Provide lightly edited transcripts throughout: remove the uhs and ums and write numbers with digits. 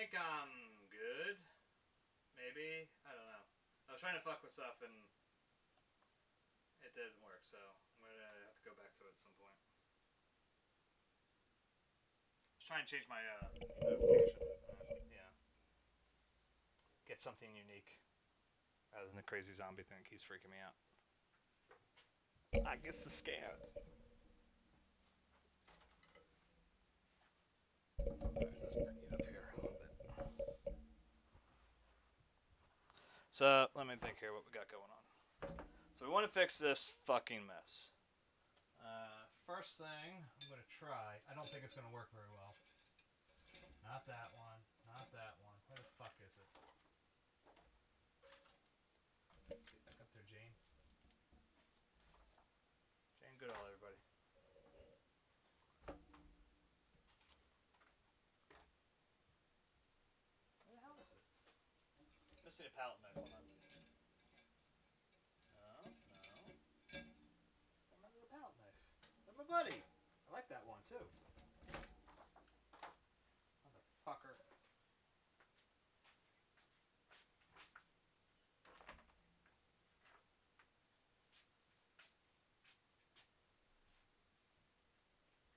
think I'm good. Maybe. I don't know. I was trying to fuck with stuff and it didn't work, so I'm going to have to go back to it at some point. Let's try and change my notification. Yeah. Get something unique. Rather than the crazy zombie thing that keeps freaking me out. I get so scared. Alright, let's bring you up here a little bit. So, let me think here what we got going on. So we want to fix this fucking mess. First thing I'm going to try, I don't think it's going to work very well. Not that one, not that one. Where the fuck is it? Get back up there, Jane. Jane Goodall, everybody. Where the hell is it? Missing a palette knife. Hold on. No. Remember the palette knife. That's my buddy. I like that one too. Motherfucker.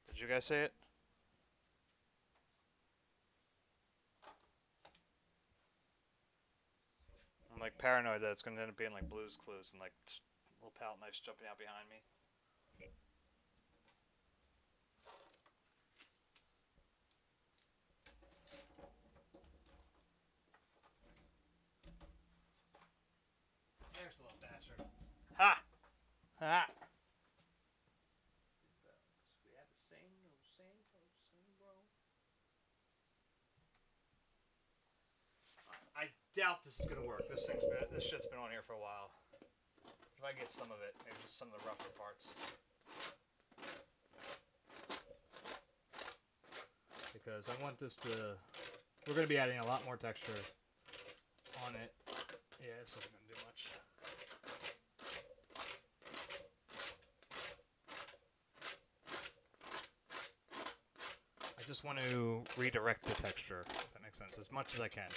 Did you guys say it? I'm like paranoid that it's going to end up being like Blue's Clues and like little palette knives jumping out behind me. There's the little bastard. Ha! Ha! We have the same bro. I doubt this is gonna work. This shit's been on here for a while. If I get some of it, maybe just some of the rougher parts. Because I want this to... We're gonna be adding a lot more texture on it. Yeah, this isn't gonna do much. I just want to redirect the texture, if that makes sense, as much as I can.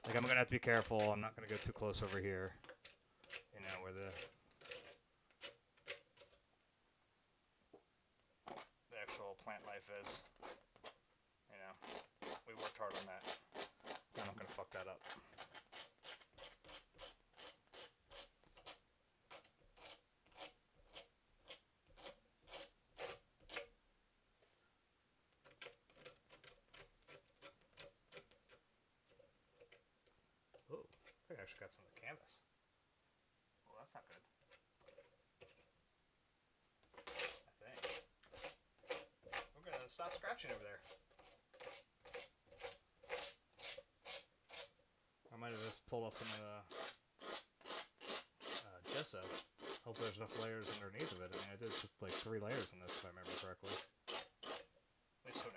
Like, I'm gonna have to be careful. I'm not gonna go too close over here. You know, where the actual plant life is. You know, we worked hard on that. I'm not gonna fuck that up. Oh, I think I actually got some of the canvas. Well, that's not good. I think. We're gonna stop scratching over there. I might have just pulled off some of the gesso. Hope there's enough layers underneath of it. I mean, I did like 3 layers in this, if I remember correctly. At least 2.5.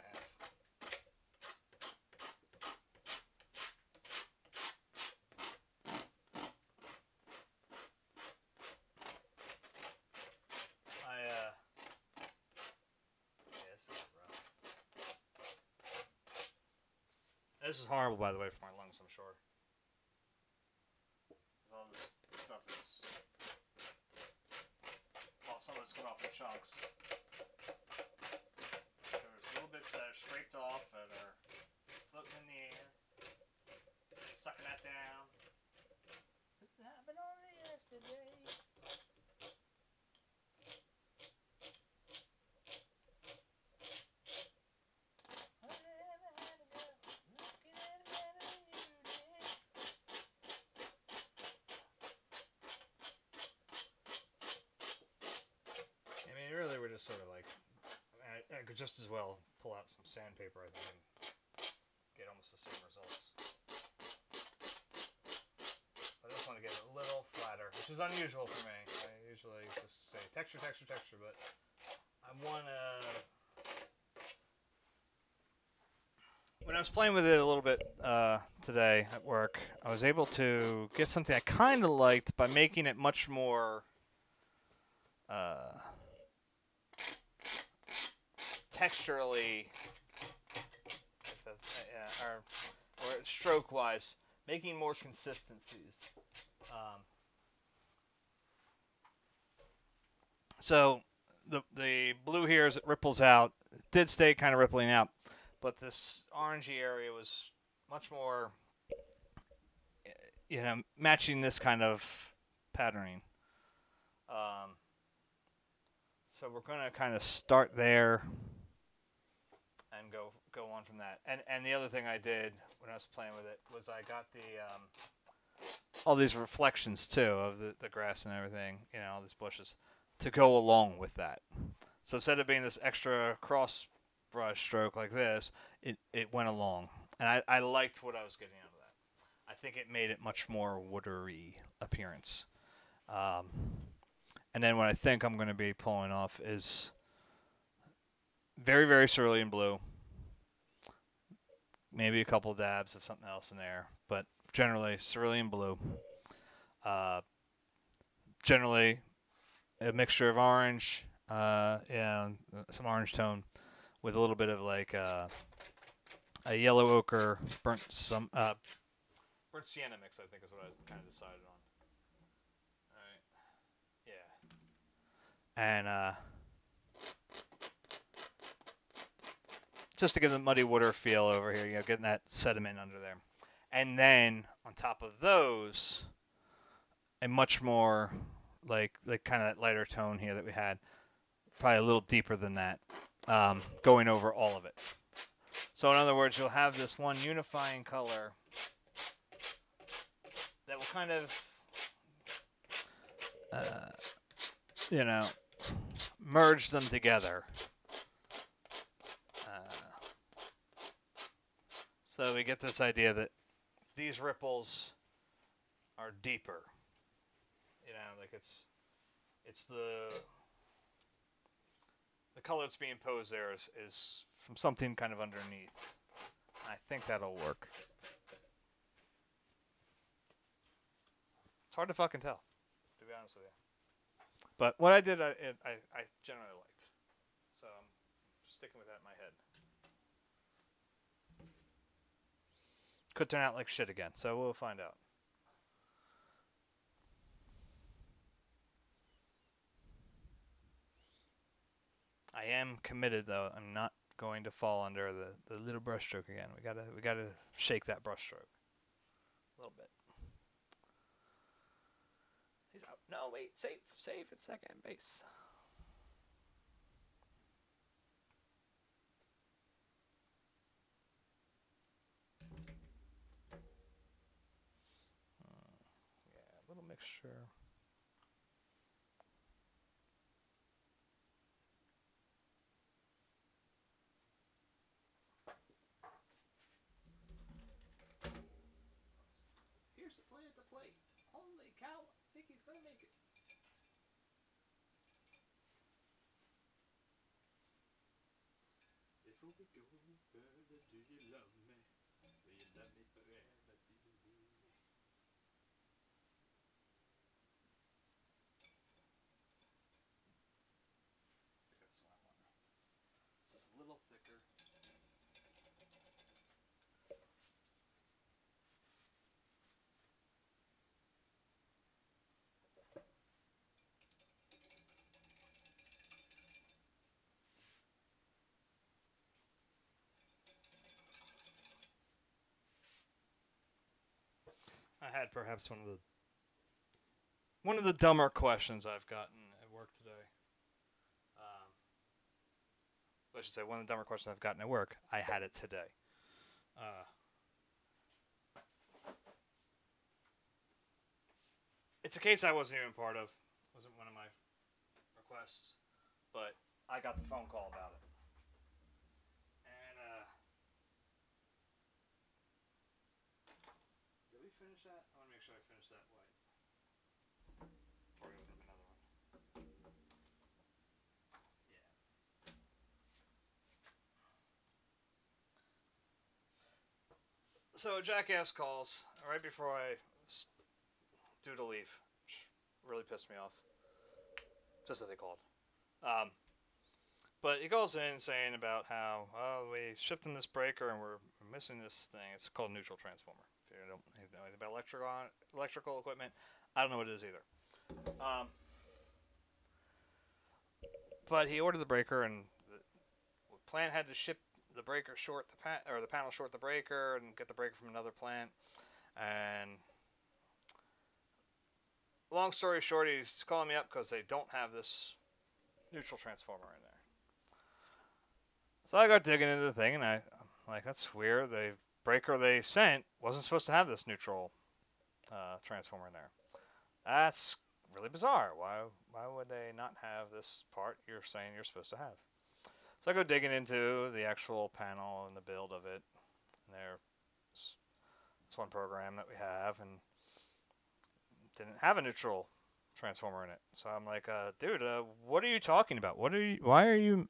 This is horrible, by the way, for my lungs, I'm sure. All this stuff is... Well, some of it's cut off in chunks. There's little bits that are scraped off and are floating in the air. Sucking that down. Something happened only yesterday. Just sort of like, I could just as well pull out some sandpaper, I think, and get almost the same results. But I just want to get it a little flatter, which is unusual for me. I usually just say texture, texture, texture, but I want to... When I was playing with it a little bit today at work, I was able to get something I kind of liked by making it much more... texturally, or or stroke-wise, making more consistencies. So the blue here as it ripples out, it did stay kind of rippling out, but this orangey area was much more, matching this kind of patterning. So we're going to kind of start there and go on from that. And the other thing I did when I was playing with it was I got the all these reflections too of the grass and everything, all these bushes, to go along with that. So instead of being this extra cross brush stroke like this, it went along. And I liked what I was getting out of that. I think it made it much more watery appearance. And then what I think I'm going to be pulling off is very, very cerulean blue. Maybe a couple dabs of something else in there, but generally cerulean blue. Generally a mixture of orange and some orange tone with a little bit of like a yellow ochre burnt sienna mix, I think is what I kind of decided on. All right. Yeah. And just to give the muddy water feel over here, getting that sediment under there. And then on top of those, a much more like kind of that lighter tone here that we had, probably a little deeper than that, going over all of it. So in other words, you'll have this one unifying color that will kind of, merge them together. So we get this idea that these ripples are deeper. Like it's the color that's being posed there is from something kind of underneath. I think that'll work. It's hard to fucking tell, to be honest with you. But what I did, I generally liked. So I'm sticking with that in my head. Could turn out like shit again, so we'll find out. I am committed, though. I'm not going to fall under the little brush stroke again. We gotta shake that brush stroke a little bit. He's out. No, wait, save at second base. Yeah, a little mixture. Here's the play at the plate. Holy cow, I think he's gonna make it. Before we go further, do you love me? Will you love me forever, dear? I think that's what I want. Just a little thicker. I had perhaps one of the dumber questions I've gotten at work today. I should say one of the dumber questions I've gotten at work. I had it today. It's a case I wasn't even part of. It wasn't one of my requests, but I got the phone call about it. And did we finish that? I want to make sure I finish that white. Before we open up another one. Yeah. So a jackass calls right before I due to leave, which really pissed me off. Just that they called. But he calls in saying about how we shipped him this breaker and we're missing this thing. It's called neutral transformer. If you don't know anything about electrical equipment, I don't know what it is either. But he ordered the breaker, and the plant had to ship the breaker short the panel short the breaker and get the breaker from another plant. And long story short, he's calling me up because they don't have this neutral transformer in there. So I got digging into the thing, and I'm like, that's weird. The breaker they sent wasn't supposed to have this neutral transformer in there. That's really bizarre. Why would they not have this part you're saying you're supposed to have? So I go digging into the actual panel and the build of it. And there's this one program that we have, and didn't have a neutral transformer in it. So I'm like, dude, what are you talking about? Why are you...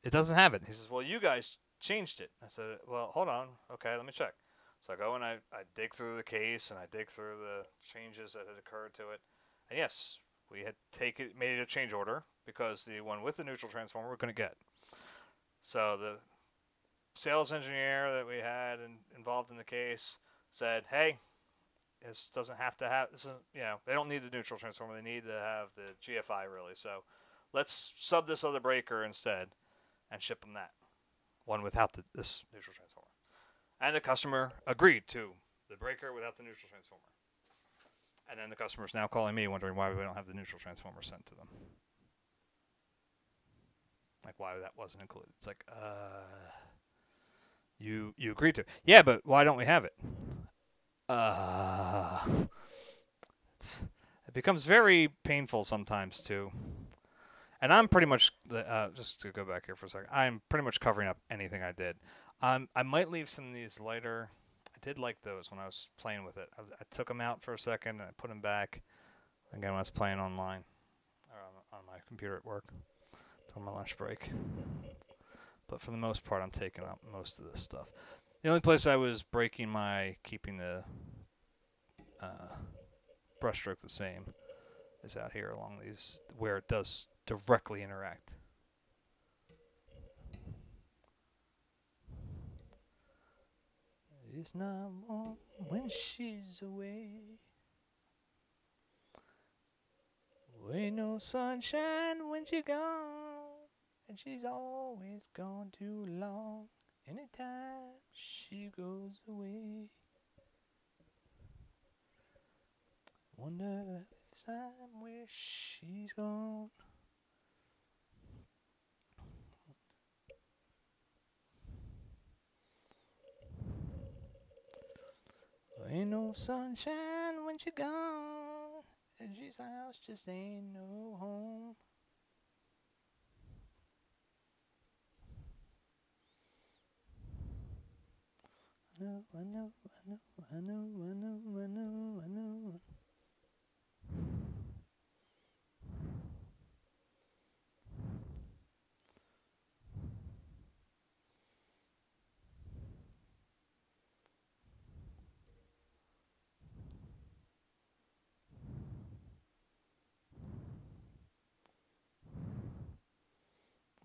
It doesn't have it. He says, well, you guys changed it. I said, well, hold on. Okay, let me check. So I go and I dig through the case, and I dig through the changes that had occurred to it. And yes, we had made a change order because the one with the neutral transformer we're going to get. So the sales engineer that we had involved in the case said, hey, this doesn't have to have, this isn't, they don't need the neutral transformer. They need to have the GFI really. So let's sub this other breaker instead and ship them that one without this neutral transformer. And the customer agreed to the breaker without the neutral transformer. And then the customer's now calling me wondering why we don't have the neutral transformer sent to them. Like why that wasn't included. It's like, you agreed to it. Yeah, but why don't we have it? It becomes very painful sometimes too. And I'm pretty much, just to go back here for a second, I'm pretty much covering up anything I did. I might leave some of these later. I did like those when I was playing with it. I took them out for a second and I put them back again when I was playing online, or on my computer at work during my lunch break. But for the most part, I'm taking out most of this stuff. The only place I was keeping the brushstroke the same is out here along these, where it does directly interact. It's not warm when she's away. Ain't no sunshine when she's gone, and she's always gone too long. Anytime she goes away, wonder if it's time where she's gone. Ain't no sunshine when she's gone, and she's house just ain't no home. I know.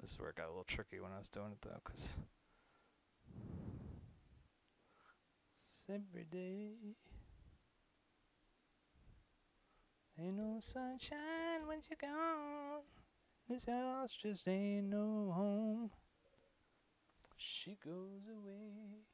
This is where it got a little tricky when I was doing it though, because every day ain't no sunshine when you're gone. This house just ain't no home. She goes away.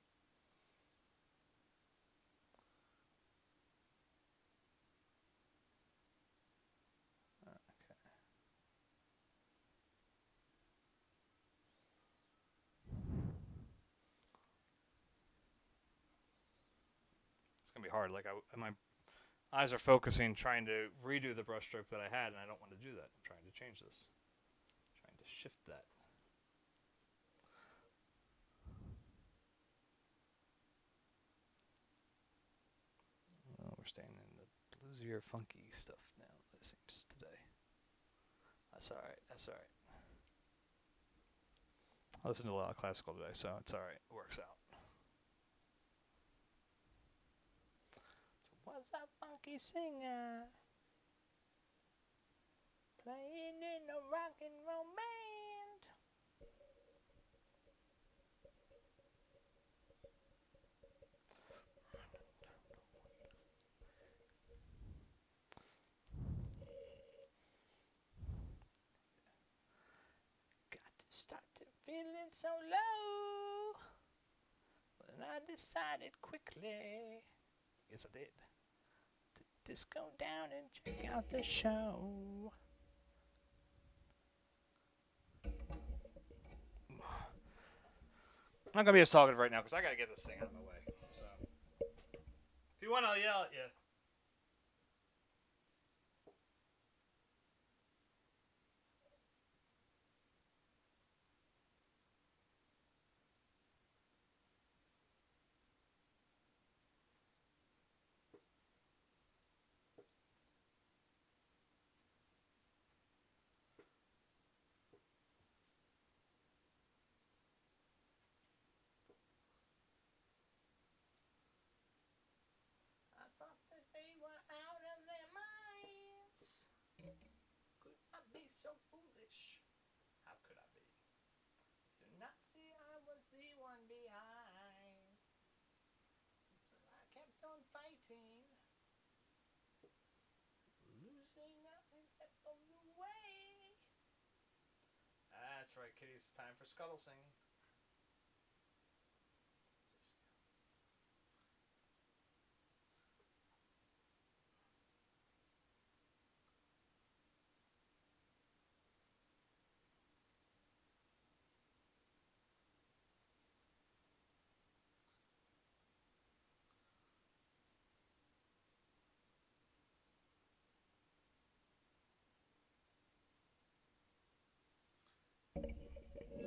Be hard. Like my eyes are focusing, trying to redo the brushstroke that I had, and I don't want to do that. I'm trying to change this, trying to shift that. Well, we're staying in the bluesier, funky stuff now. It seems today. That's all right. That's all right. I listened to a lot of classical today, so it's all right. It works out. Was a funky singer playing in a rock and roll band. feeling so low. And I decided quickly, yes I did, to just go down and check out the show. I'm not going to be as talkative right now because I got to get this thing out of my way. So, if you want, I'll yell at you. I thought that they were out of their minds. Could not be so foolish. How could I be? To not see I was the one behind. So I kept on fighting. Losing nothing except for the way. That's right, kitties. Time for scuttle singing.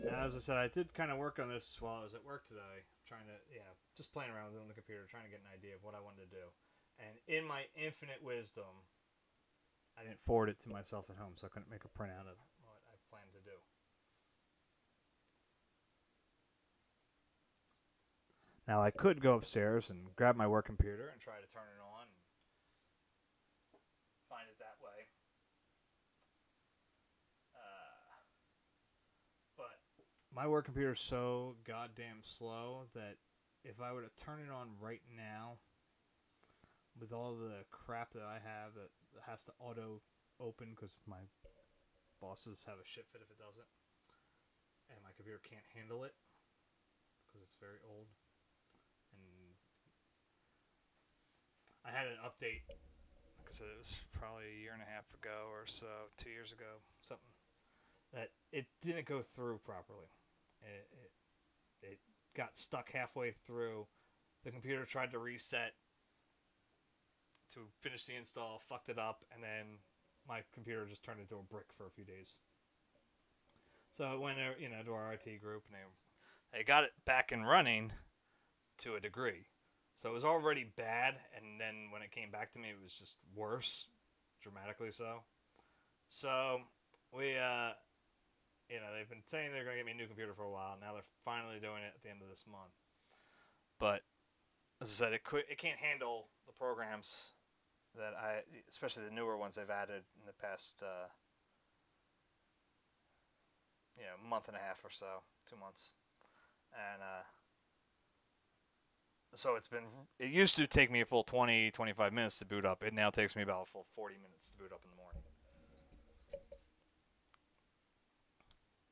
As I said, I did kind of work on this while I was at work today, trying to, just playing around with it on the computer, trying to get an idea of what I wanted to do. And in my infinite wisdom, I didn't forward it to myself at home, so I couldn't make a printout of what I planned to do. Now, I could go upstairs and grab my work computer and try to turn it on and find it that way. But my work computer is so goddamn slow that if I were to turn it on right now, with all the crap that I have that has to auto open because my bosses have a shit fit if it doesn't, and my computer can't handle it because it's very old. And I had an update, like I said, it was probably a year and a half ago or so, 2 years ago, something, that it didn't go through properly. It got stuck halfway through. The computer tried to reset to finish the install, fucked it up, and then my computer just turned into a brick for a few days. So I went, to our IT group, and they got it back and running to a degree. So it was already bad, and then when it came back to me, it was just worse, dramatically so. So we, they've been saying they're going to get me a new computer for a while. Now they're finally doing it at the end of this month. But as I said, it can't handle the programs that especially the newer ones they've added in the past, month and a half or so, 2 months. And so it used to take me a full 20, 25 minutes to boot up. It now takes me about a full 40 minutes to boot up in the morning.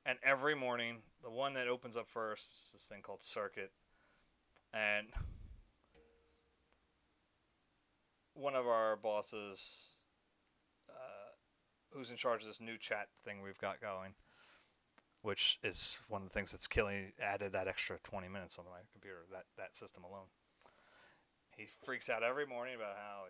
And every morning, the one that opens up first is this thing called Circuit. And one of our bosses, who's in charge of this new chat thing we've got going, which is one of the things that's added that extra 20 minutes on my computer, that system alone. He freaks out every morning about how,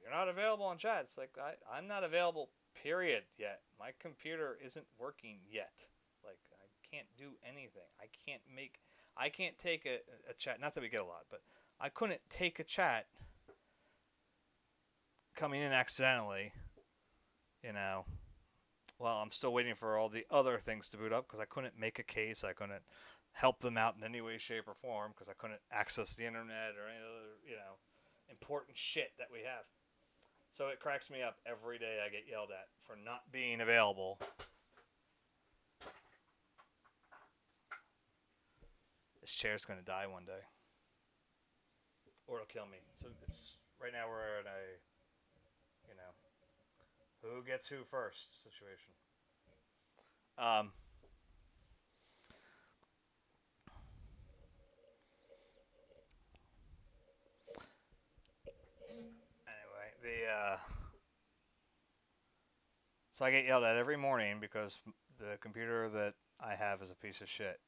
you're not available on chat. It's like, I'm not available, period, yet. My computer isn't working yet. Like, I can't do anything. I can't take a chat, not that we get a lot, but I couldn't take a chat coming in accidentally, while I'm still waiting for all the other things to boot up because I couldn't make a case. I couldn't help them out in any way, shape, or form because I couldn't access the internet or any other, important shit that we have. So it cracks me up every day I get yelled at for not being available. This chair's going to die one day. Or it'll kill me. So right now we're in a, who gets who first situation. So I get yelled at every morning because the computer that I have is a piece of shit.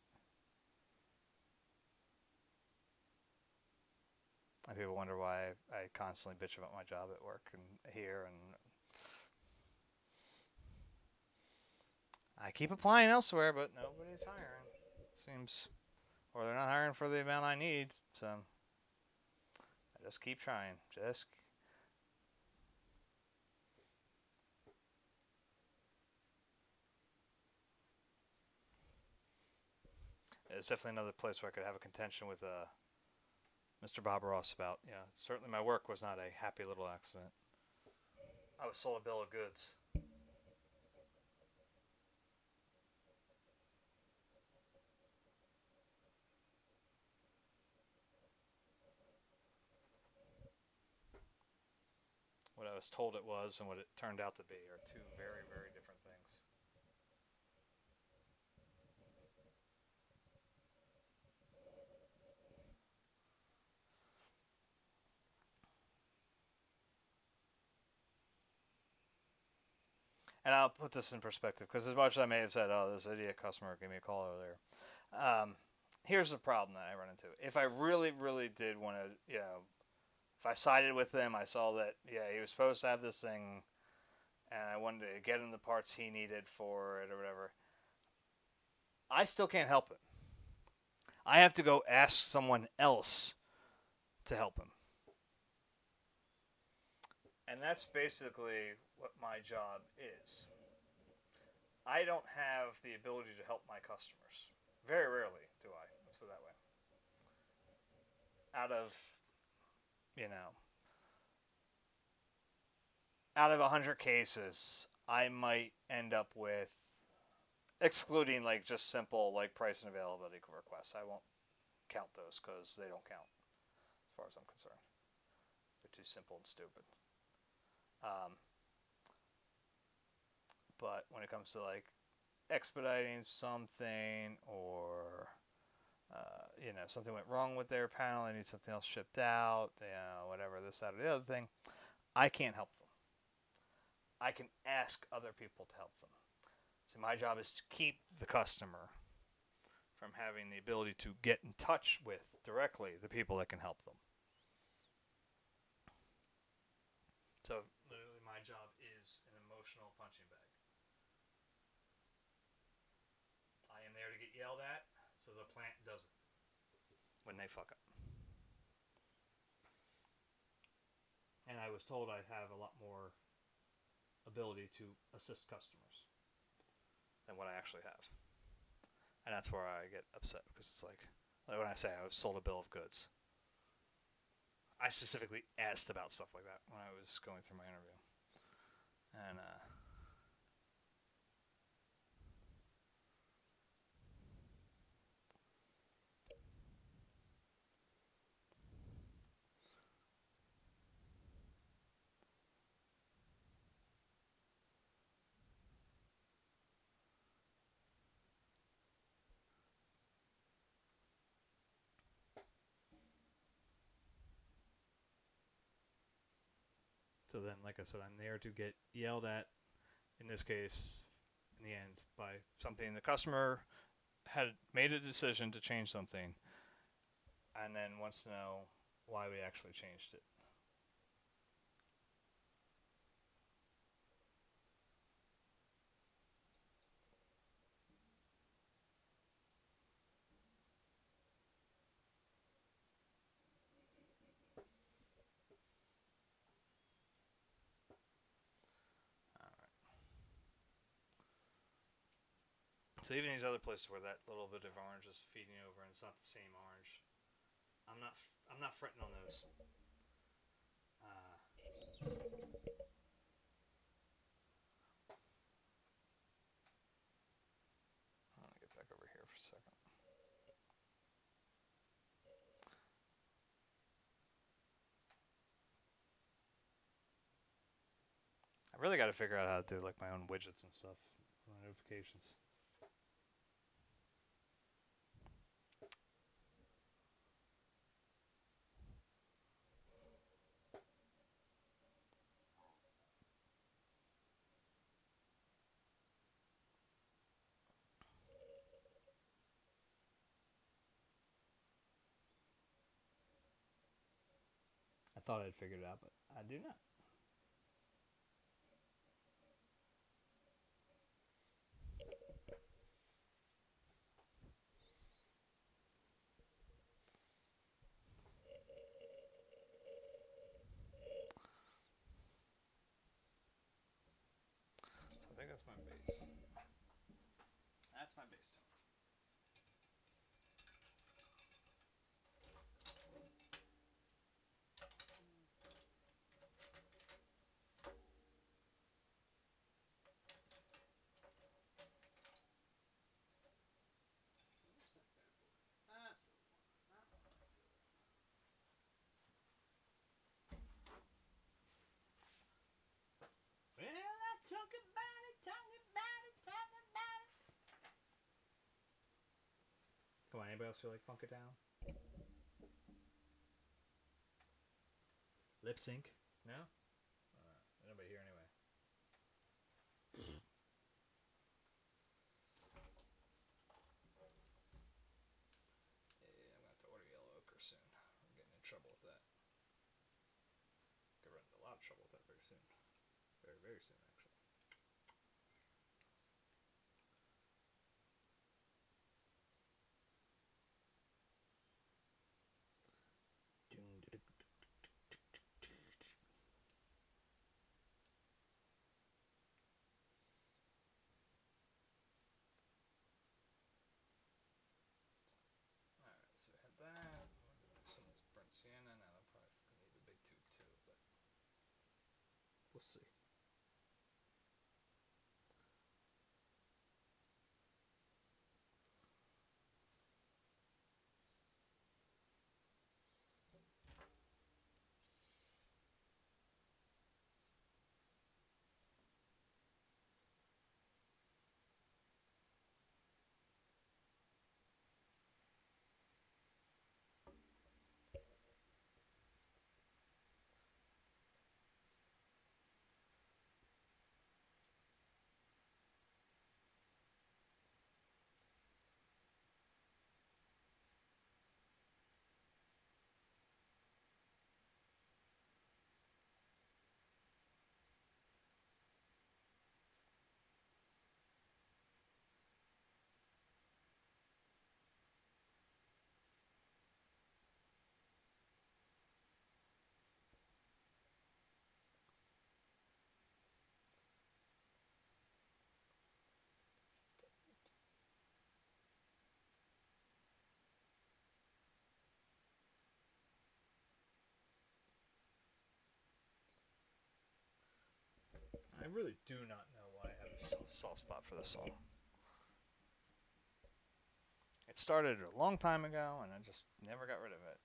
And people wonder why I constantly bitch about my job at work and here, and I keep applying elsewhere, but nobody's hiring. Seems, or they're not hiring for the amount I need. So I just keep trying. It's definitely another place where I could have a contention with Mr. Bob Ross about. Yeah, certainly my work was not a happy little accident. I was sold a bill of goods. What I was told it was and what it turned out to be are two very, very different things. And I'll put this in perspective because as much as I may have said, "Oh, this idiot customer gave me a call earlier," here's the problem that I run into. If I really, really did want to, if I sided with him, I saw that he was supposed to have this thing, and I wanted to get him the parts he needed for it or whatever. I still can't help him. I have to go ask someone else to help him. And that's basically what my job is. I don't have the ability to help my customers. Very rarely do I. Let's put it that way. Out of, out of 100 cases, I might end up with, excluding like just simple like price and availability requests. I won't count those because they don't count as far as I'm concerned. They're too simple and stupid. But when it comes to like expediting something or something went wrong with their panel, they need something else shipped out, whatever, this, that, or the other thing, I can't help them. I can ask other people to help them. So my job is to keep the customer from having the ability to get in touch with directly the people that can help them. So literally my job is an emotional punching bag. I am there to get yelled at so the plant doesn't when they fuck up. And I was told I'd have a lot more ability to assist customers than what I actually have. And that's where I get upset because it's like when I say I was sold a bill of goods. I specifically asked about stuff like that when I was going through my interview. And so then, like I said, I'm there to get yelled at, in this case, in the end, by something the customer had made a decision to change something and then wants to know why we actually changed it. So even these other places where that little bit of orange is feeding over and it's not the same orange, I'm not fretting on those. I'm gonna get back over here for a second. I really got to figure out how to do like my own widgets and stuff for my notifications. thought I'd figured it out, but I do not. So I think that's my base. That's my base tone. Talk about it, talk about it, talk about it. Come on, anybody else feel like funk it down? Lip sync? No? Nobody here anyway. Yeah, I'm gonna have to order yellow ochre soon. I'm getting in trouble with that. Gonna run into a lot of trouble with that very soon. Very, very soon, actually. Alright, so we had that. Some of this burnt sienna. Now I'm probably gonna need the big tube too, but we'll see. I really do not know why I have a soft spot for this song. It started a long time ago, and I just never got rid of it.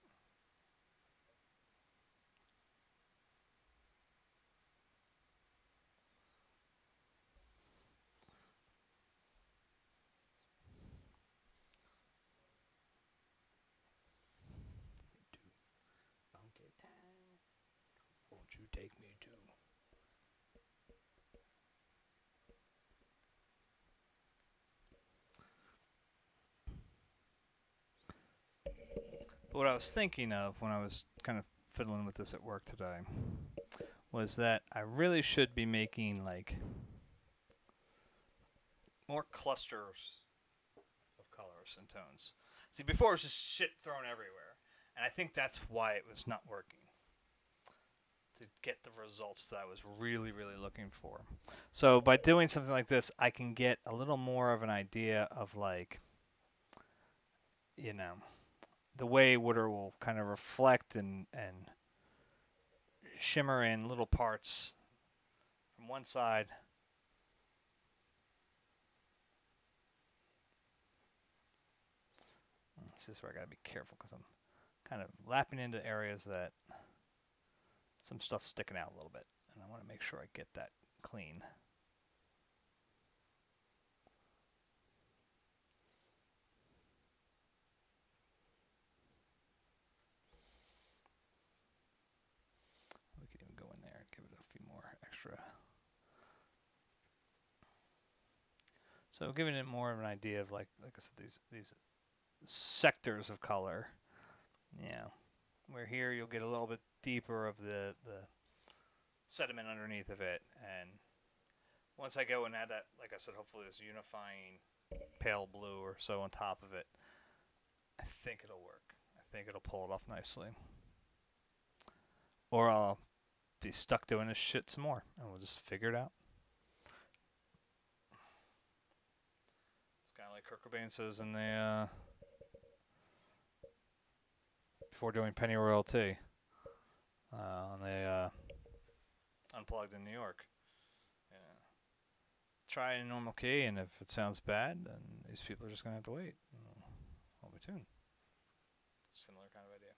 Won't you take me to? But what I was thinking of when I was kind of fiddling with this at work today was that I really should be making like more clusters of colors and tones. See, before it was just shit thrown everywhere, and I think that's why it was not working. To get the results that I was really, really looking for. So by doing something like this, I can get a little more of an idea of like, you know, the way water will kind of reflect and shimmer in little parts from one side. This is where I gotta be careful because I'm kind of lapping into areas that some stuff's sticking out a little bit, and I want to make sure I get that clean. We can even go in there and give it a few more extra. So giving it more of an idea of like I said, these sectors of color. Yeah, where here you'll get a little bit deeper of the sediment underneath of it, and once I go and add that, like I said, hopefully this unifying pale blue or so on top of it, I think it'll work. I think it'll pull it off nicely. Or I'll be stuck doing this shit some more, and we'll just figure it out. It's kind of like Kurt Cobain says in the before doing Penny Royalty on the Unplugged in New York. Yeah. Try it in normal key, and if it sounds bad, then these people are just gonna have to wait. Hold me tuned. Similar kind of idea.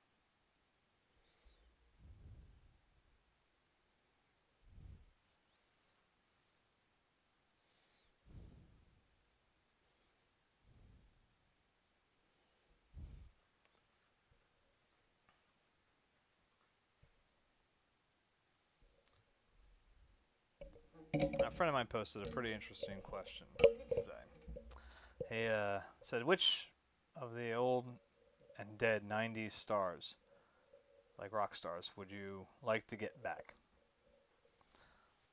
A friend of mine posted a pretty interesting question today. He said, which of the old and dead 90s stars, like rock stars, would you like to get back?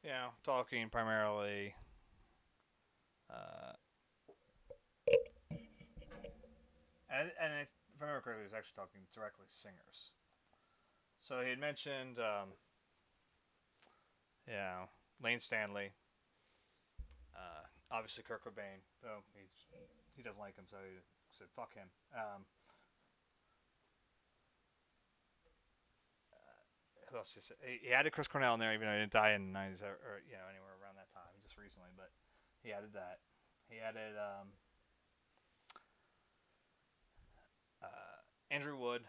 You know, talking primarily and if I remember correctly, he was actually talking directly singers. So he had mentioned, Lane Stanley, obviously Kurt Cobain, though he doesn't like him, so he said fuck him. Who else? He added Chris Cornell in there, even though he didn't die in the 90s or anywhere around that time, just recently. But he added that. He added Andrew Wood.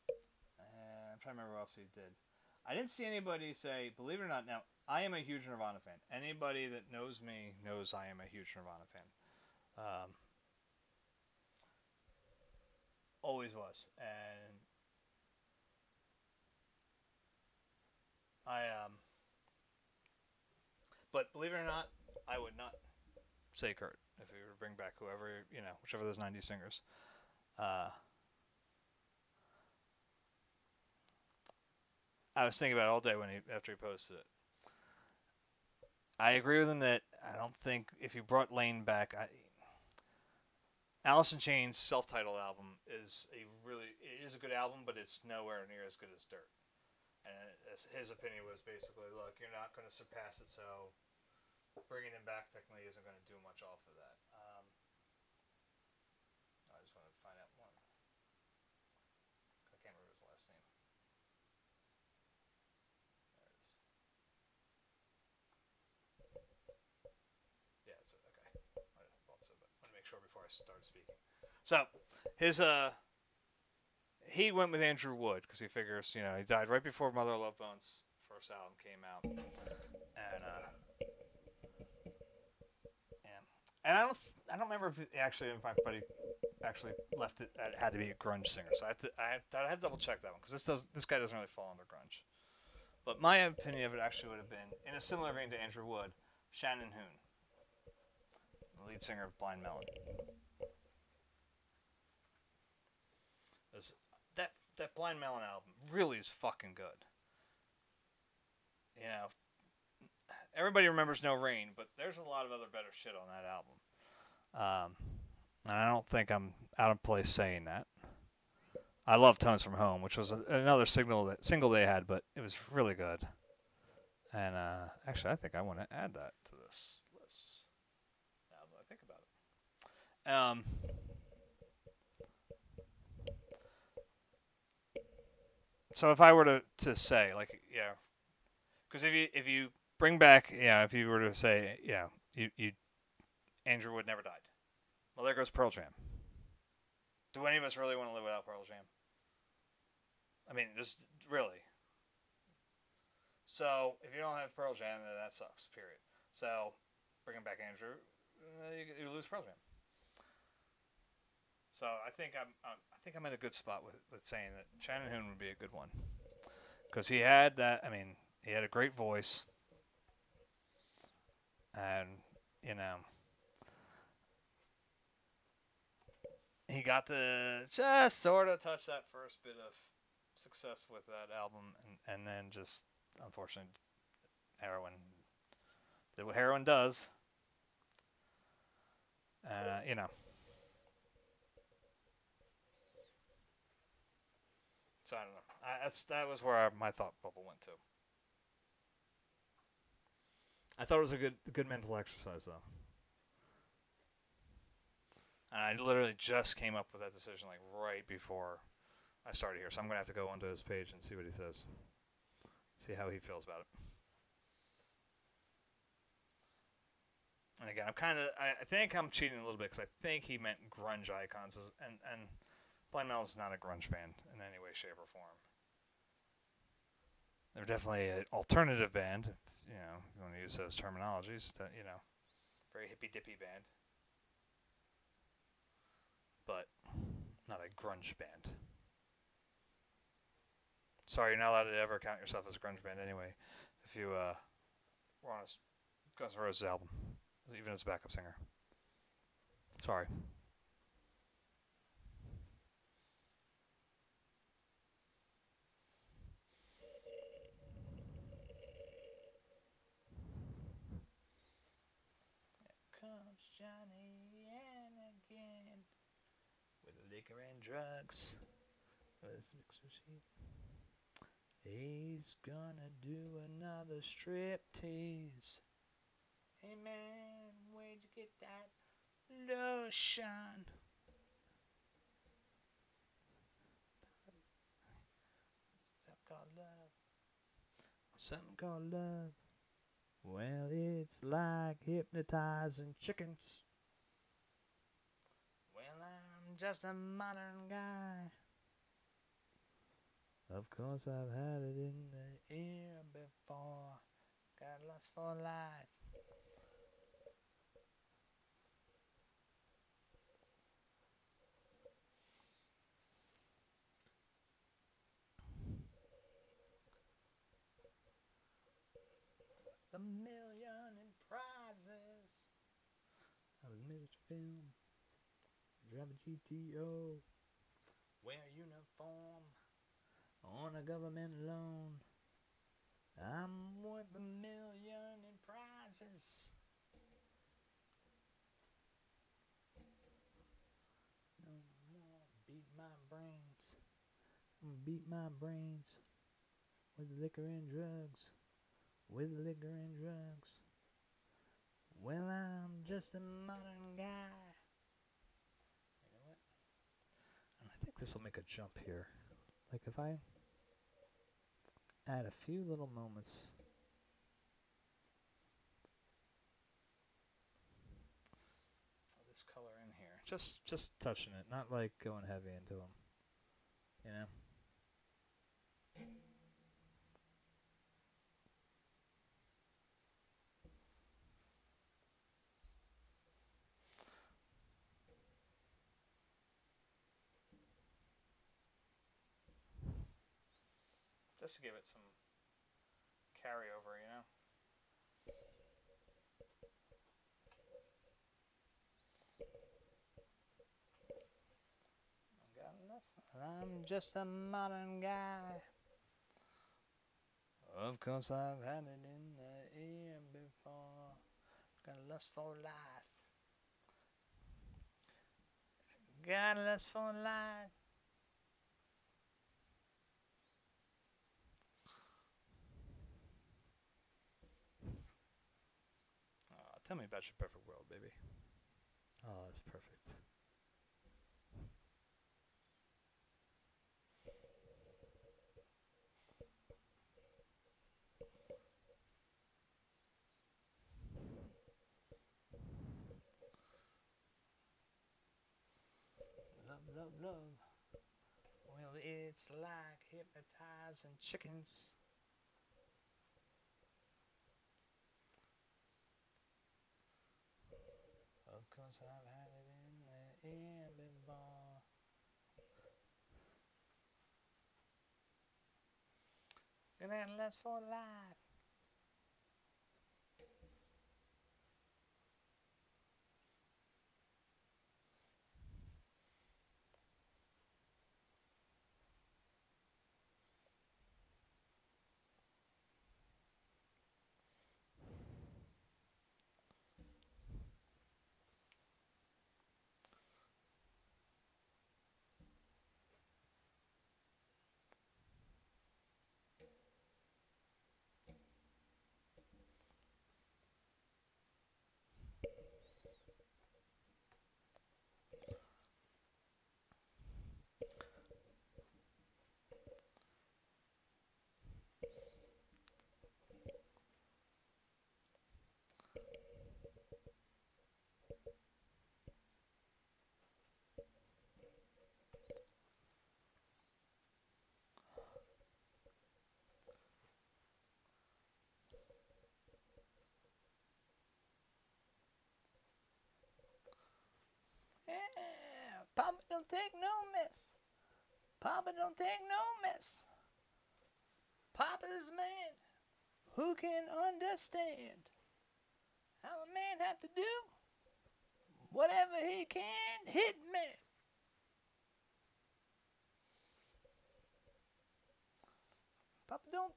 I'm trying to remember what else he did. I didn't see anybody say, believe it or not, now, I am a huge Nirvana fan. Anybody that knows me knows I am a huge Nirvana fan. Always was. And but believe it or not, I would not say Kurt if we were to bring back whoever, whichever of those 90s singers. I was thinking about it all day after he posted it. I agree with him that I don't think if you brought Lane back, Alice in Chains' self-titled album is a good album, but it's nowhere near as good as Dirt. And his opinion was basically, look, you're not going to surpass it, so bringing him back technically isn't going to do much off of that. I just want to find out one. I can't remember his last name. There it is. Yeah, it's okay. I want to make sure before I start speaking. So he went with Andrew Wood because he figures, he died right before Mother Love Bone's first album came out, and I don't remember if my buddy actually left it had to be a grunge singer, so I had to double check that one because this guy doesn't really fall under grunge, but my opinion of it actually would have been in a similar vein to Andrew Wood, Shannon Hoon, the lead singer of Blind Melon. That Blind Melon album really is fucking good. Everybody remembers No Rain, but there's a lot of other better shit on that album. And I don't think I'm out of place saying that. I love Tones from Home, which was another single they had, but it was really good. And actually, I think I want to add that to this list now that I think about it. So if I were to say, because if you bring back, if you were to say, Andrew Wood never died. Well, there goes Pearl Jam. Do any of us really want to live without Pearl Jam? I mean, just really. So if you don't have Pearl Jam, then that sucks. Period. So bringing back Andrew, you lose Pearl Jam. So I think I'm in a good spot with saying that Shannon Hoon would be a good one because he had that. I mean, he had a great voice, and he got to just sort of touch that first bit of success with that album, and then just unfortunately heroin did what heroin does. You know. So I don't know. That was where my thought bubble went to. I thought it was a good mental exercise though. And I literally just came up with that decision like right before I started here. So I'm gonna have to go onto his page and see what he says. See how he feels about it. And again, I think I'm cheating a little bit because I think he meant grunge icons, and Blind Melon is not a grunge band in any way, shape, or form. They're definitely an alternative band, if, you know, if you want to use those terminologies. You know, very hippy dippy band, but not a grunge band. Sorry, you're not allowed to ever count yourself as a grunge band anyway. If you were on a Guns N' Roses album, even as a backup singer. Sorry. Comes Johnny and again with liquor and drugs. He's gonna do another striptease. Hey man, where'd you get that lotion? Something called love. Something called love. Well, it's like hypnotizing chickens. Well, I'm just a modern guy. Of course, I've had it in the ear before. Got lust for life. The million in prizes. I was made a film. Drive a GTO. Wear uniform. On a government loan. I'm worth a million in prizes. No more beat my brains. I'm gonna beat my brains with liquor and drugs. With liquor and drugs. Well, I'm just a modern guy. You know what? And I think this will make a jump here. Like if I add a few little moments. Of this color in here. Just touching it, not like going heavy into them. You know? Just to give it some carryover, you know? I'm just a modern guy. Of course, I've had it in the ear before. Got a lust for life. Got a lust for life. Oh, tell me about your perfect world, baby. Oh, that's perfect. Love, love. Well, it's like hypnotizing chickens. Of course, I've had it in the ear before. And that lasts for life. Papa don't take no mess. Papa don't take no mess. Papa's a man who can understand how a man have to do whatever he can. Hit me. Papa don't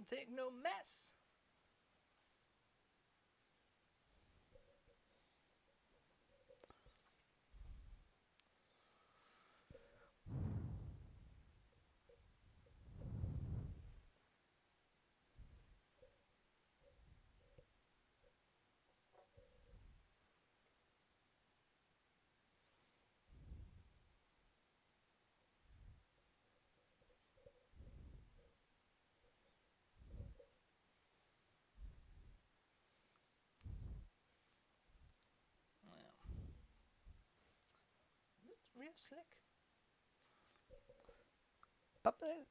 take no mess. Real slick. Papa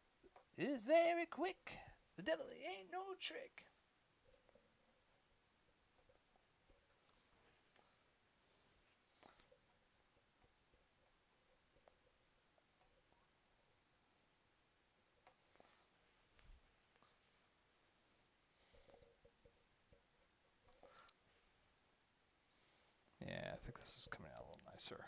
is very quick. The devil ain't no trick. Yeah, I think this is coming out a little nicer.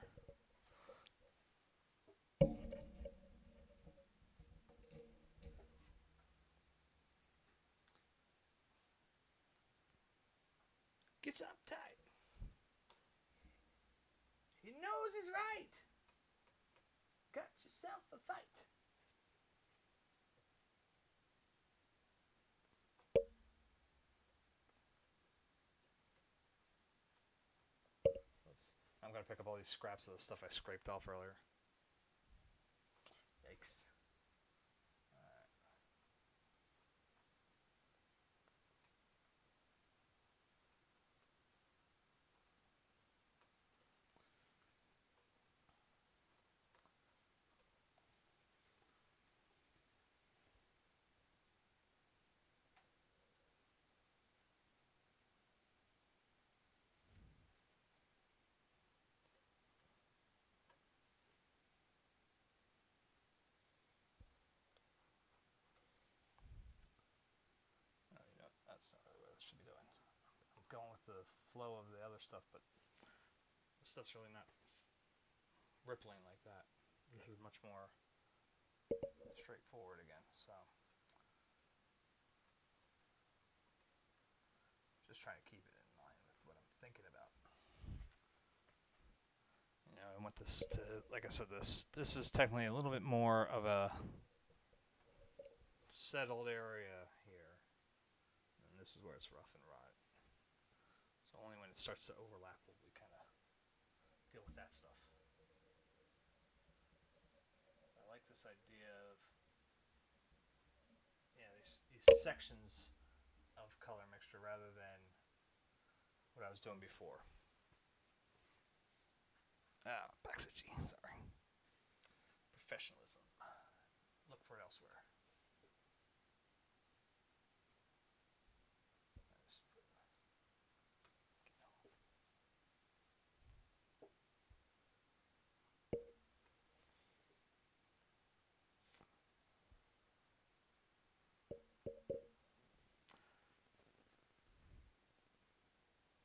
Gets uptight. He knows he's right. Got yourself a fight. I'm going to pick up all these scraps of the stuff I scraped off earlier. Yikes. That's not really what I should be doing. I'm going with the flow of the other stuff, but this stuff's really not rippling like that. This is much more straightforward again. So just trying to keep it in line with what I'm thinking about. You know, I want this to, like I said, this is technically a little bit more of a settled area here. And this is where it's rough and rot. So only when it starts to overlap will we kind of deal with that stuff. I like this idea of, yeah, these sections of color mixture rather than what I was doing before. XXI, sorry. Professionalism. Look for it elsewhere.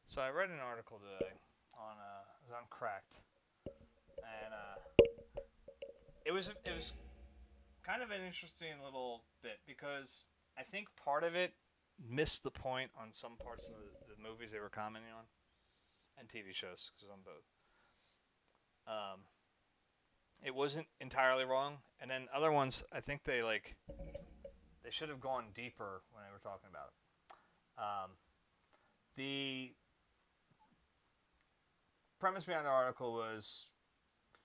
So I read an article today on it was on Cracked, and it was kind of an interesting little bit because I think part of it missed the point on some parts of the movies they were commenting on, and TV shows, because it was on both. It wasn't entirely wrong, and then other ones I think they should have gone deeper when they were talking about it. The premise behind the article was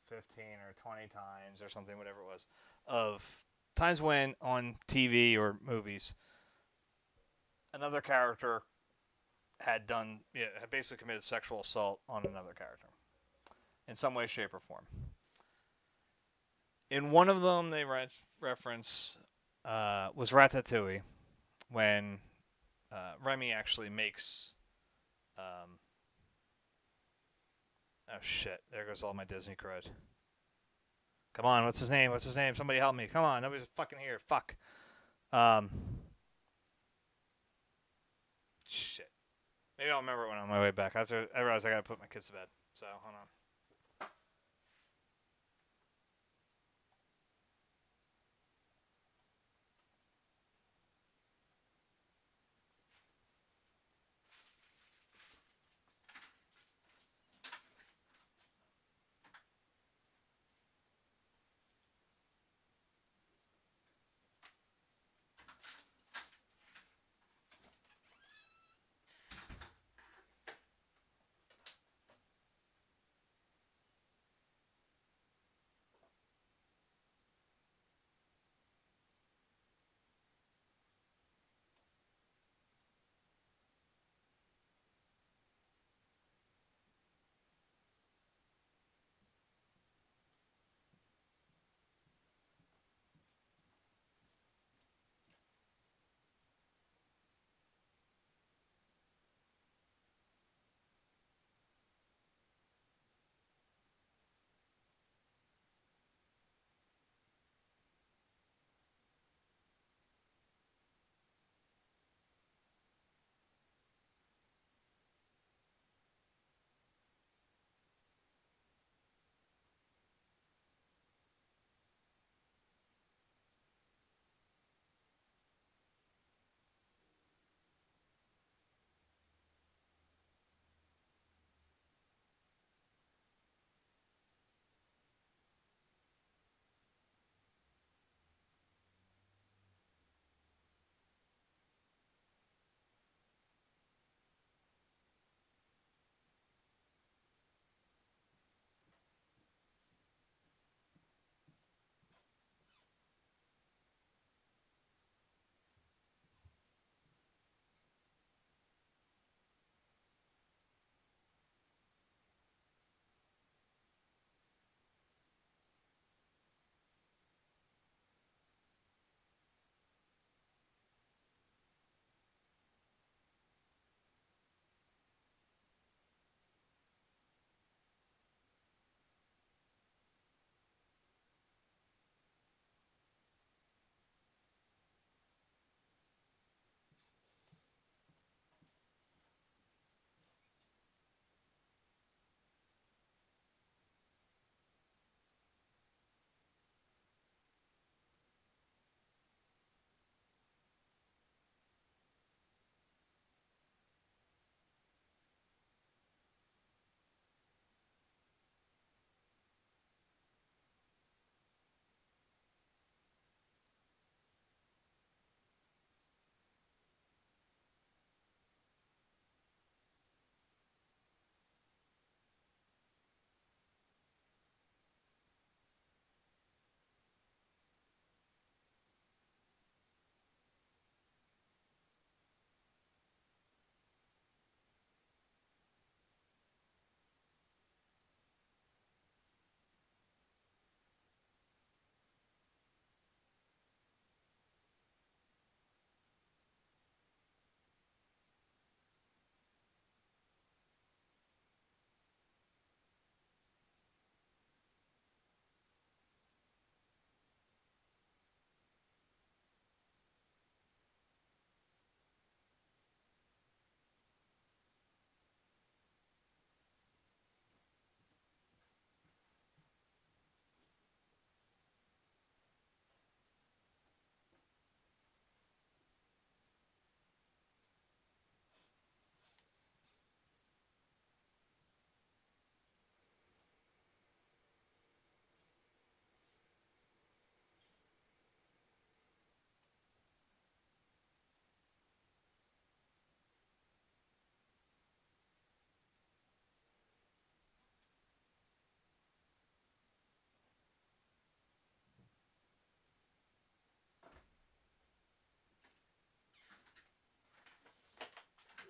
15 or 20 times or something, whatever it was, of times when on TV or movies another character had basically committed sexual assault on another character in some way, shape, or form. In one of them, they reference was Ratatouille, when Remy actually makes Oh shit! There goes all my Disney cred. Come on, what's his name? What's his name? Somebody help me! Come on, nobody's fucking here. Fuck. Shit. Maybe I'll remember it when I'm on my way back. I realize I gotta put my kids to bed. So hold on.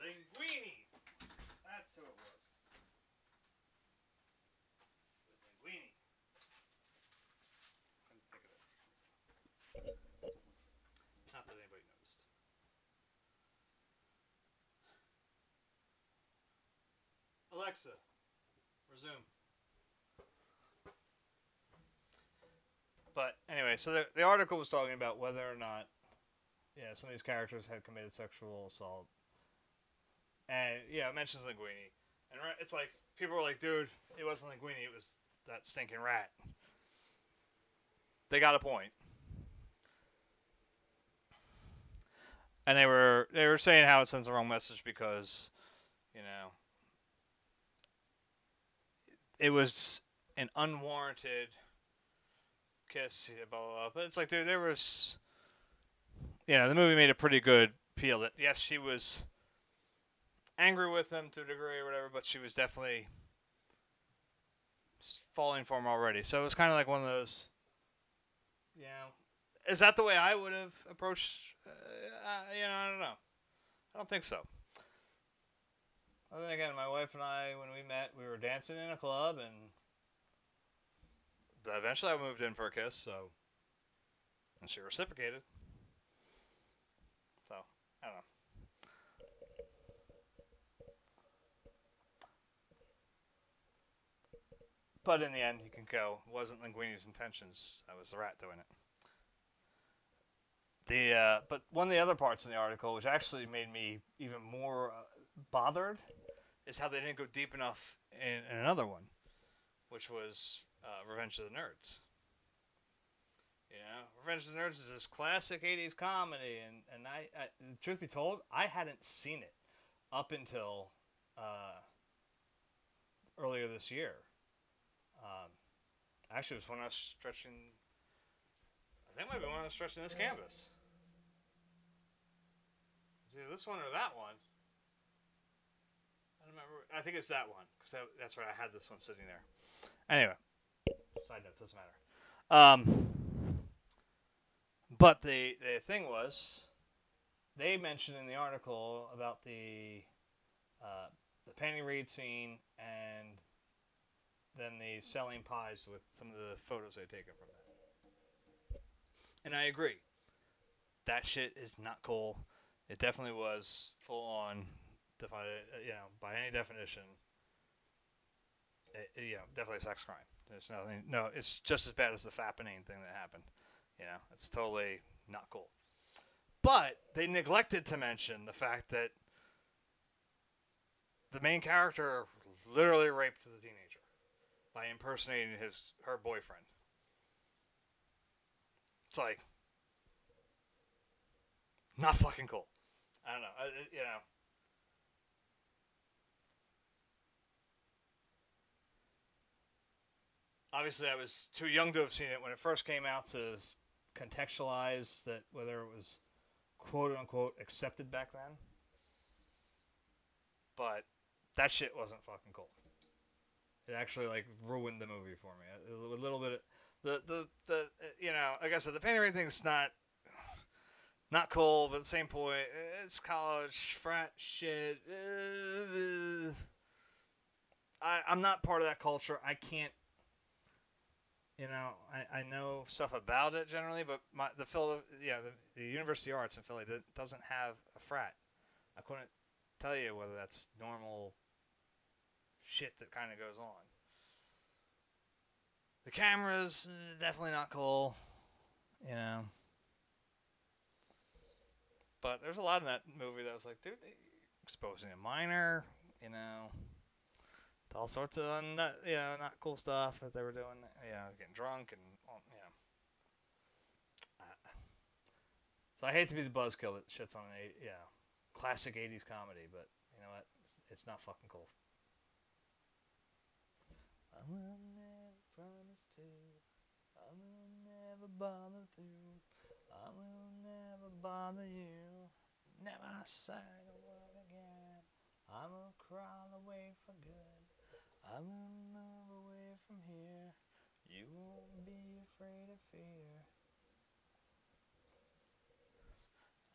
Linguini! That's who it was. It was Linguini. Couldn't think of it. Not that anybody noticed. Alexa, Resume. But anyway, so the article was talking about whether or not, some of these characters had committed sexual assault, and it mentions Linguini, and it's like people were like, "Dude, it wasn't Linguini; it was that stinking rat." They got a point, and they were saying how it sends the wrong message because, you know, it was an unwarranted kiss, blah blah blah. But it's like there was, the movie made a pretty good appeal that yes, she was angry with him to a degree or whatever, but she was definitely falling for him already. So it was kind of like one of those, is that the way I would have approached? I don't know. I don't think so. Then again, my wife and I, when we met, we were dancing in a club, and eventually I moved in for a kiss, and she reciprocated. So, I don't know. But in the end, you can go, it wasn't Linguini's intentions. That was the rat doing it. But one of the other parts in the article, which actually made me even more bothered, is how they didn't go deep enough in another one, which was Revenge of the Nerds. Revenge of the Nerds is this classic 80s comedy, and I truth be told, I hadn't seen it up until earlier this year. Actually, it was when I was stretching, I think it might be when I was stretching this canvas. It's either this one or that one. I don't remember. I think it's that one, because that's right, I had this one sitting there. Anyway, side note, doesn't matter. But the thing was, they mentioned in the article about the panty raid scene and then the selling pies with some of the photos they'd taken from that. And I agree. That shit is not cool. It definitely was full on, by any definition, definitely a sex crime. There's nothing. No, it's just as bad as the fappening thing that happened. It's totally not cool. But they neglected to mention the fact that the main character literally raped the teenager by impersonating her boyfriend. It's like, not fucking cool. I don't know. Obviously, I was too young to have seen it when it first came out to contextualize that whether it was quote unquote accepted back then. But that shit wasn't fucking cool. It actually ruined the movie for me. A little bit. The like I said, the panty raid thing's not cool, but at the same point, it's college frat shit. I'm not part of that culture. I can't. I know stuff about it generally, but the University of Arts in Philly doesn't have a frat. I couldn't tell you whether that's normal shit that kind of goes on. The cameras, definitely not cool, But there's a lot in that movie that was like, dude, exposing a minor, all sorts of not cool stuff that they were doing, getting drunk and So I hate to be the buzzkill that shits on classic 80s comedy, but you know what? It's not fucking cool. I will never promise to. I will never bother to. I will never bother you. Never say a word again. I will crawl away for good. I will move away from here. You won't be afraid of fear.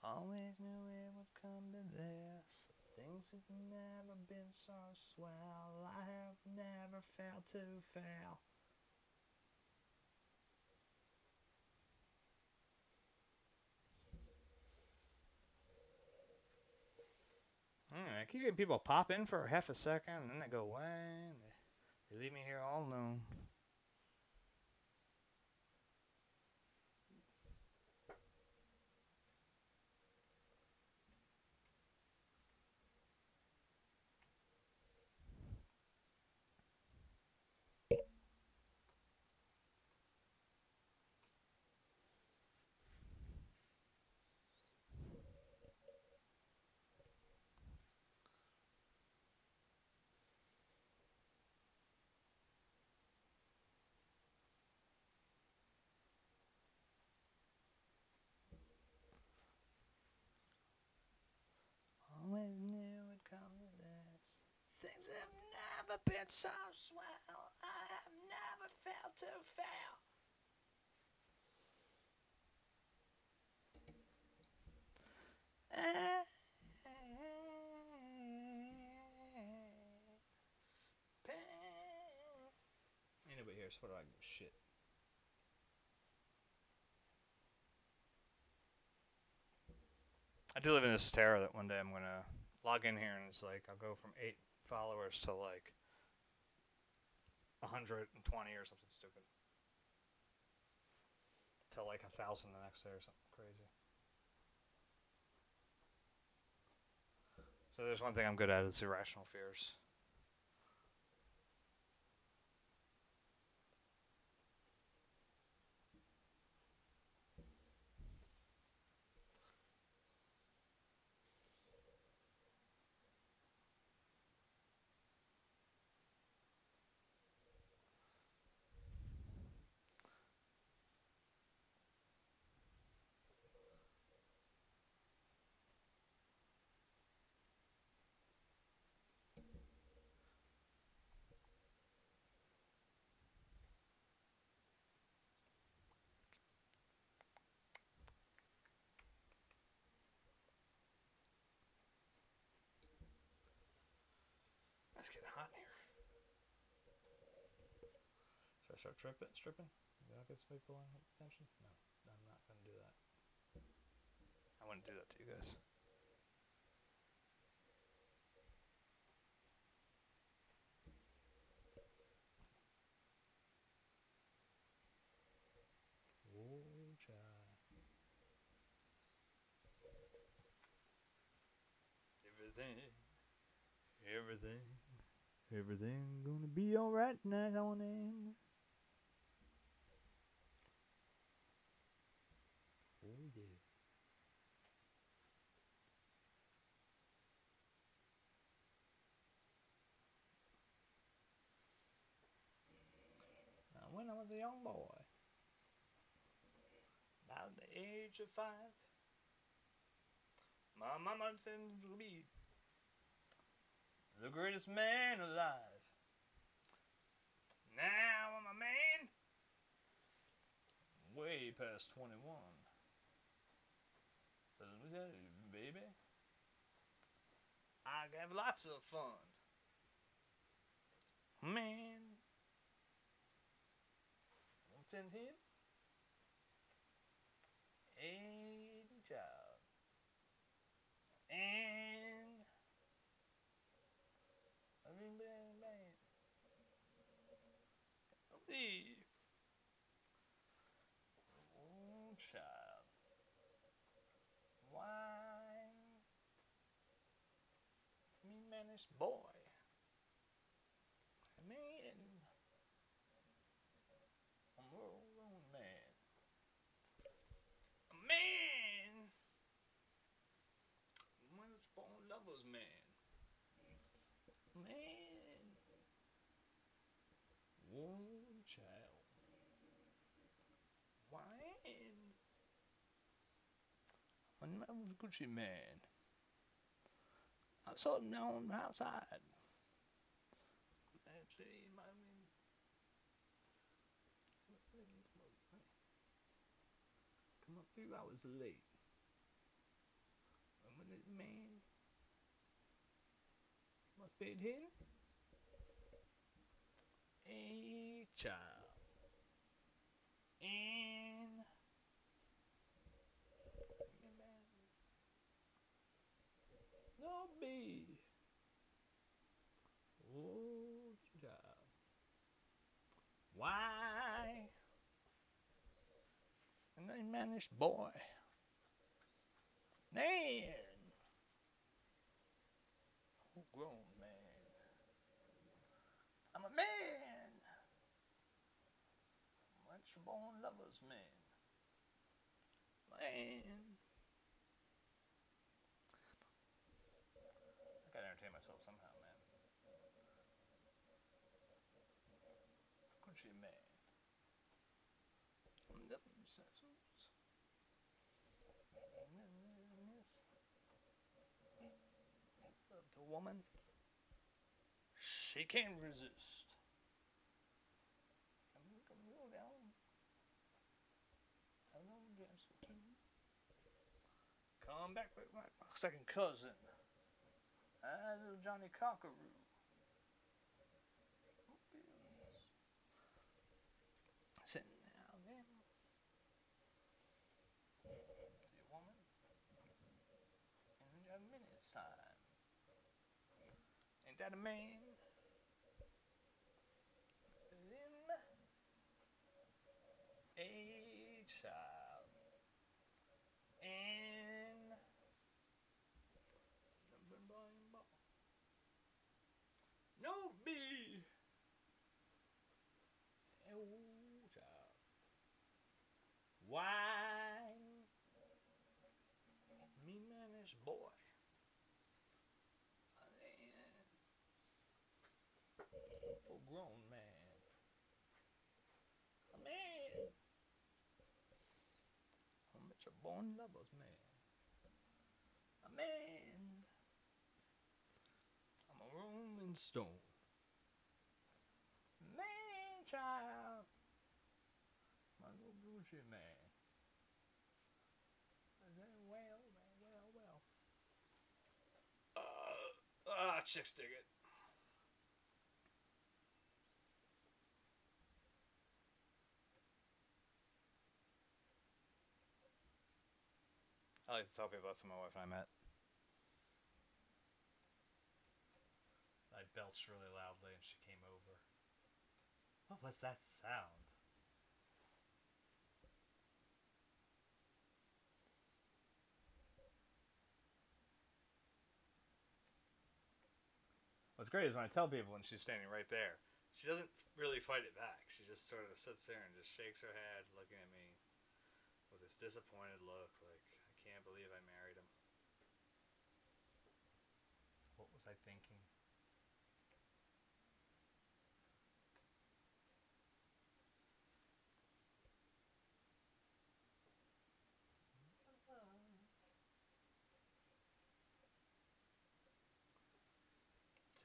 Always knew it would come to this. Things have never been so swell. I have never failed to fail. I keep getting people pop in for half a second and then they go away. You leave me here all alone. Always knew it'd come to this. Things have never been so swell. I have never felt to fail. Anybody here, so what do I give a shit? I do live in this terror that one day I'm gonna log in here and it's like I'll go from 8 followers to like 120 or something stupid, to like 1,000 the next day or something crazy. So there's one thing I'm good at, it's irrational fears. It's getting hot in here. Should I start stripping? That'll get some people attention? No, I'm not going to do that. I wouldn't do that to you guys. Whoa, child. Everything gonna be alright tonight, honey. Oh yeah. Now, when I was a young boy, about the age of 5, my mama said to be the greatest man alive. Now I'm a man, way past 21. But let me tell you, baby, I have lots of fun. Man, I'm send him a job. And I mean, man, the oh child, why me manish boy? I mean, I'm a grown man. A man, when it's born lovers man. Man, one child. Why? I'm a Gucci man. I saw him down outside. And see, I mean, come up 2 hours late. And when this man must paid him a child. And no be. Oh, child. Why? An unmanaged boy. Man. Full grown man. I'm a man. Natural born lovers man. Man. I gotta entertain myself somehow, man. Country man. The woman, she can't resist. Come down. Come back with my second cousin. Little Johnny Cockaroo. Sitting down there. See a woman in a minute's time. Ain't that a man? Them a child. And no be a child. Why me managed boy? Full grown man. A man. I'm a born lovers man. A man. I'm a rolling stone. Man child. My little bougie man. Well. Chicks dig it. I like to tell people that's when my wife and I met. I belched really loudly and she came over. What was that sound? What's great is when I tell people and she's standing right there, she doesn't really fight it back. She just sort of sits there and just shakes her head, looking at me with this disappointed look, like, I can't believe I married him. What was I thinking?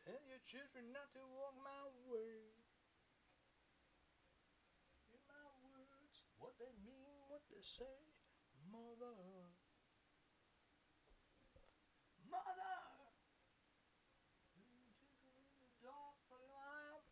Tell your children not to walk my way. Hear my words, what they mean, what they say. Mother. Mother. Leave children in the dark for a while.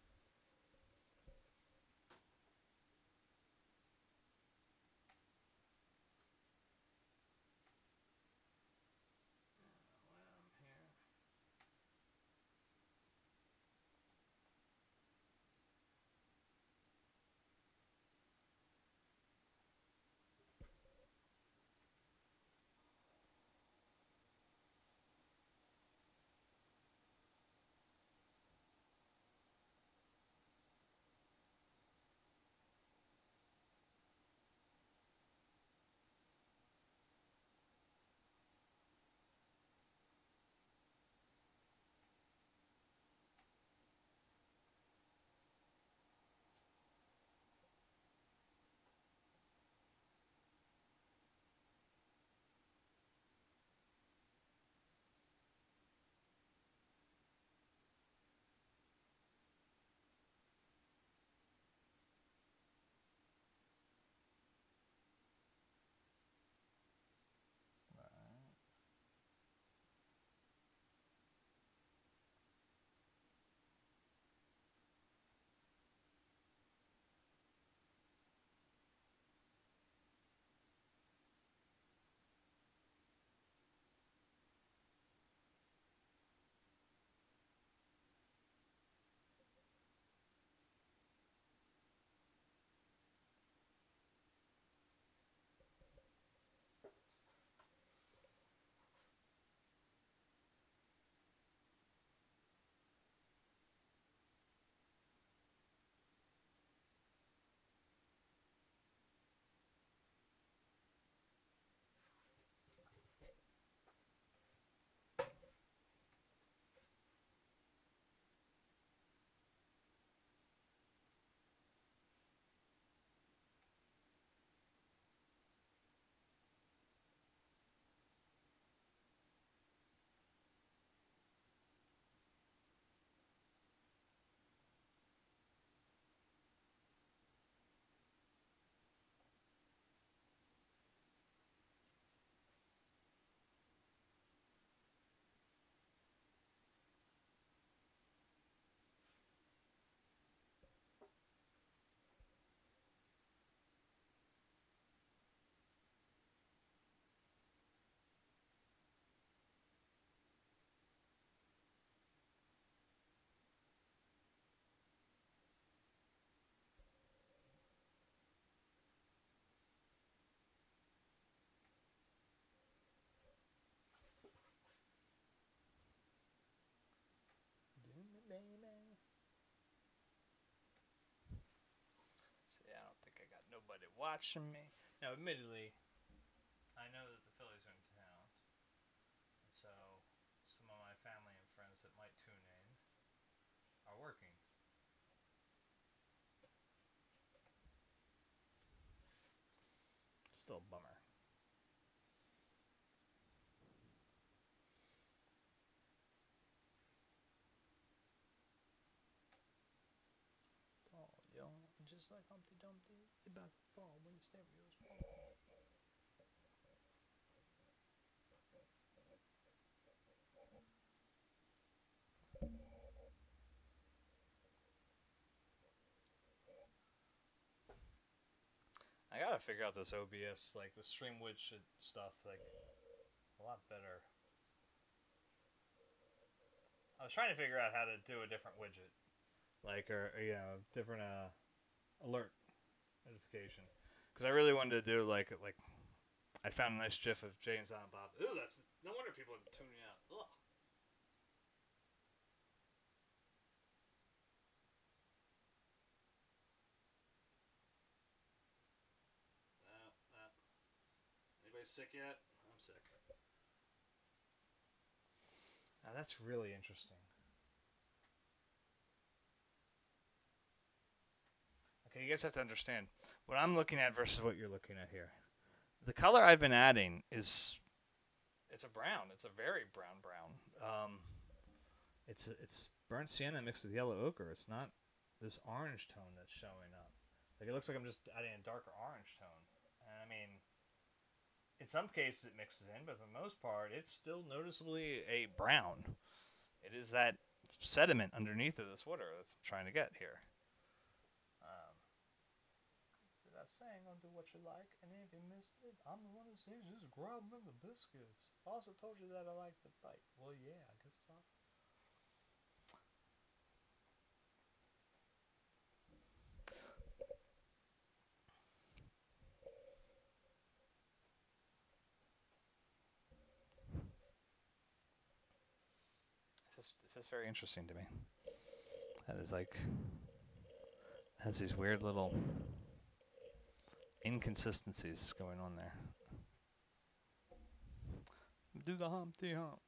watching me. Now, admittedly, I know that the Phillies are in town, and so some of my family and friends that might tune in are working. Still a bummer. Oh, yo, just like Humpty Dumpty, it's about to fall when the stereo's fall. I gotta figure out this OBS, like the stream widget stuff, like a lot better. I was trying to figure out how to do a different widget, like or you know, different alert notification, because I really wanted to do like I found a nice GIF of Jay and Silent Bob. Ooh, that's no wonder people are tuning out. Ugh. Anybody sick yet? I'm sick. Now that's really interesting. Okay, you guys have to understand what I'm looking at versus what you're looking at here. The color I've been adding is it's a brown. It's a very brown. It's burnt sienna mixed with yellow ochre. It's not this orange tone that's showing up. Like it looks like I'm just adding a darker orange tone. And I mean, in some cases it mixes in, but for the most part, it's still noticeably a brown. It is that sediment underneath of this water that's I'm trying to get here. Did I saying I'll do what you like, and if you missed it, I'm the one who says just grab me the biscuits. I also told you that I like to bite. Well, yeah, I guess so. This is very interesting to me. That is like has these weird little inconsistencies going on there. Do the Humpty Hump.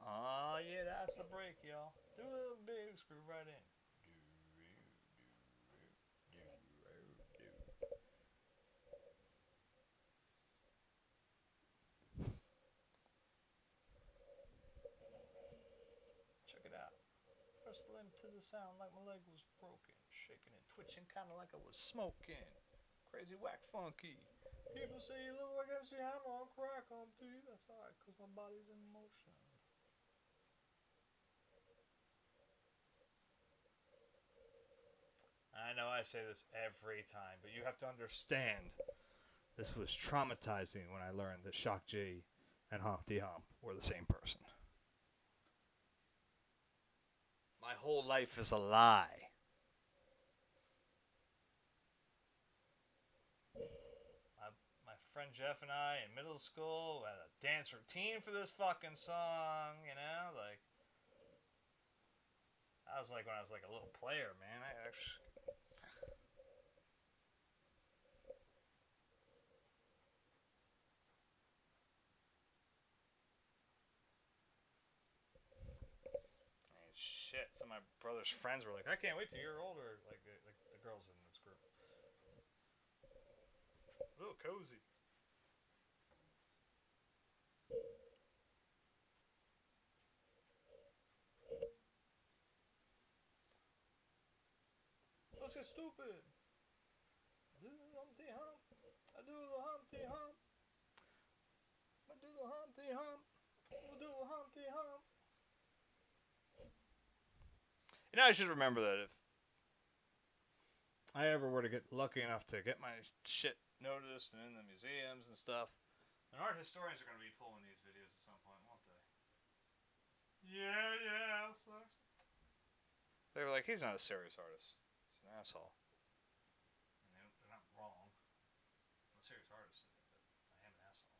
Oh yeah, that's the break, y'all. Do a big screw right in. Check it out. First limb to the sound like my leg was broken, shaking and twitching, kind of like I was smoking. Crazy whack funky. People say you look like MC Hammer on crack, Humpty. That's alright, cause my body's in motion. I know I say this every time, but you have to understand. This was traumatizing when I learned that Shock G and Humpty Hump were the same person. My whole life is a lie. My friend Jeff and I in middle school had a dance routine for this fucking song, you know? Like, I was like when I was like a little player, man. I actually. Shit, some of my brother's friends were like, I can't wait till you're older. Like the girls in this group. A little cozy. Let's get stupid. I do the Humpty Hump. I do the Humpty Hump. I do the Humpty Hump. We'll do the Humpty Hump. You know, I should remember that if I ever were to get lucky enough to get my shit noticed and in the museums and stuff, then art historians are going to be pulling these videos at some point, won't they? Yeah, sucks. They were like, he's not a serious artist. He's an asshole. And they're not wrong. I'm a serious artist, but I am an asshole.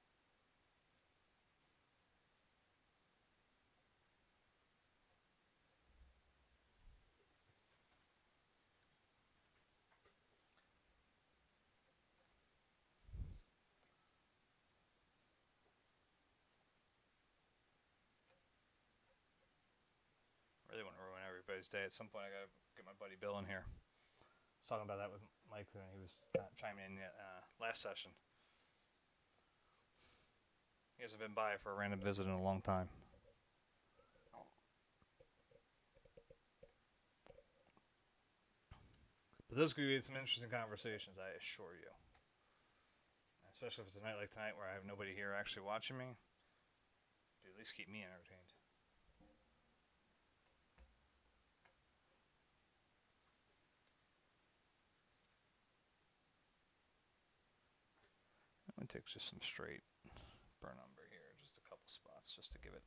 Father's Day. At some point, I gotta get my buddy Bill in here. I was talking about that with Mike when he was chiming in the last session. He hasn't been by for a random visit in a long time. But those could be some interesting conversations, I assure you. Especially if it's a night like tonight where I have nobody here actually watching me. To at least keep me entertained. I'm going to take just some straight burn umber here. Just a couple spots just to give it.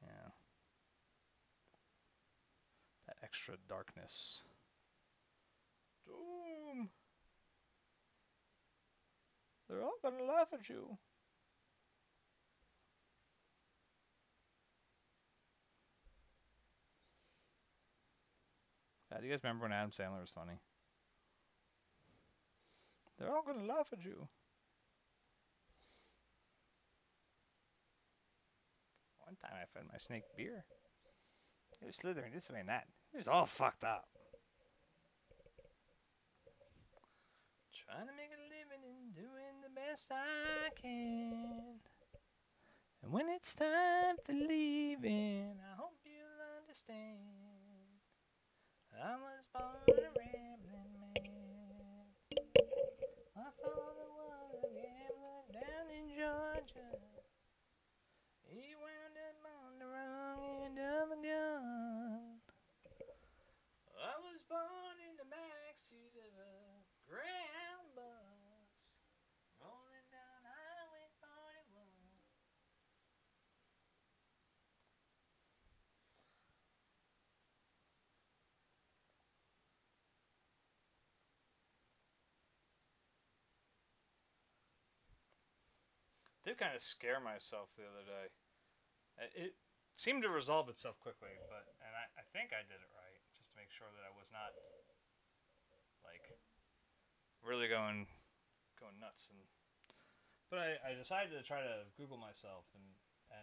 Yeah. That extra darkness. Doom! They're all gonna laugh at you. Do you guys remember when Adam Sandler was funny? They're all gonna laugh at you. One time I fed my snake beer. It was slithering this way and that. It was all fucked up. Trying to make a living and doing the best I can. And when it's time for leaving, I hope you'll understand. I was born a rambling man. My father was a gambler down in Georgia. He wound up on the wrong end of a gun. I was born in the backseat of a Greyhound bus, rolling down Highway 41. Did kind of scare myself the other day. It seemed to resolve itself quickly, and I think I did it right, just to make sure that I was not like really going nuts. But I decided to try to Google myself and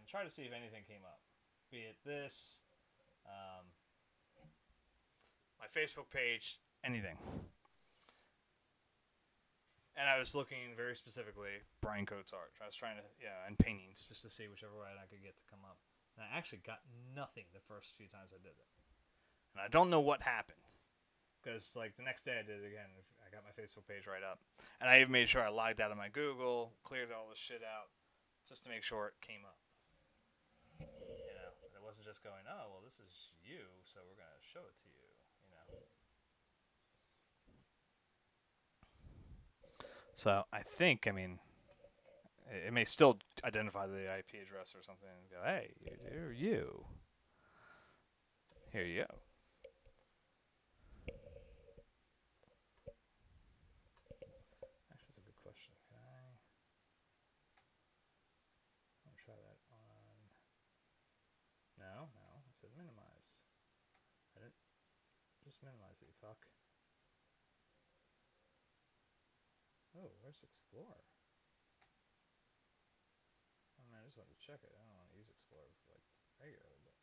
try to see if anything came up, be it this, my Facebook page, anything. And I was looking very specifically Brian Coates art. I was trying to, and paintings, just to see whichever one I could get to come up. And I actually got nothing the first few times I did it. And I don't know what happened. Because, like, the next day I did it again. I got my Facebook page right up. And I even made sure I logged out of my Google, cleared all this shit out, just to make sure it came up. You know, it wasn't just going, oh, well, this is you, so we're going to show it to you, you know. So I think, it may still identify the IP address or something and go, hey, here you. Here you go. Actually, that's a good question. Can I? I'll try that on. No. I said minimize. I didn't. Just minimize it, you fuck. Oh, where's Explorer? I just wanted to check it. I don't want to use Explorer like regularly, but.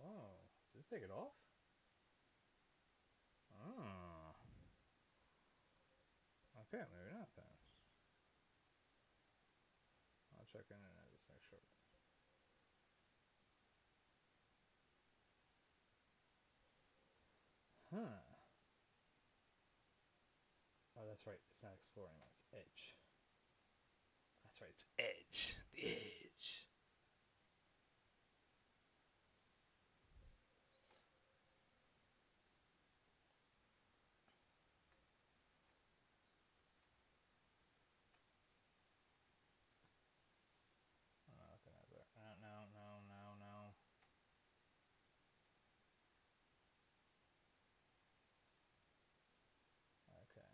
Oh, did it take it off? Oh. Okay, maybe not then. I'll check internet just to make sure. Huh. Oh, that's right. It's not Explorer anymore. It's Edge. That's right. It's Edge. The Edge. I'm not looking at that. No. Okay.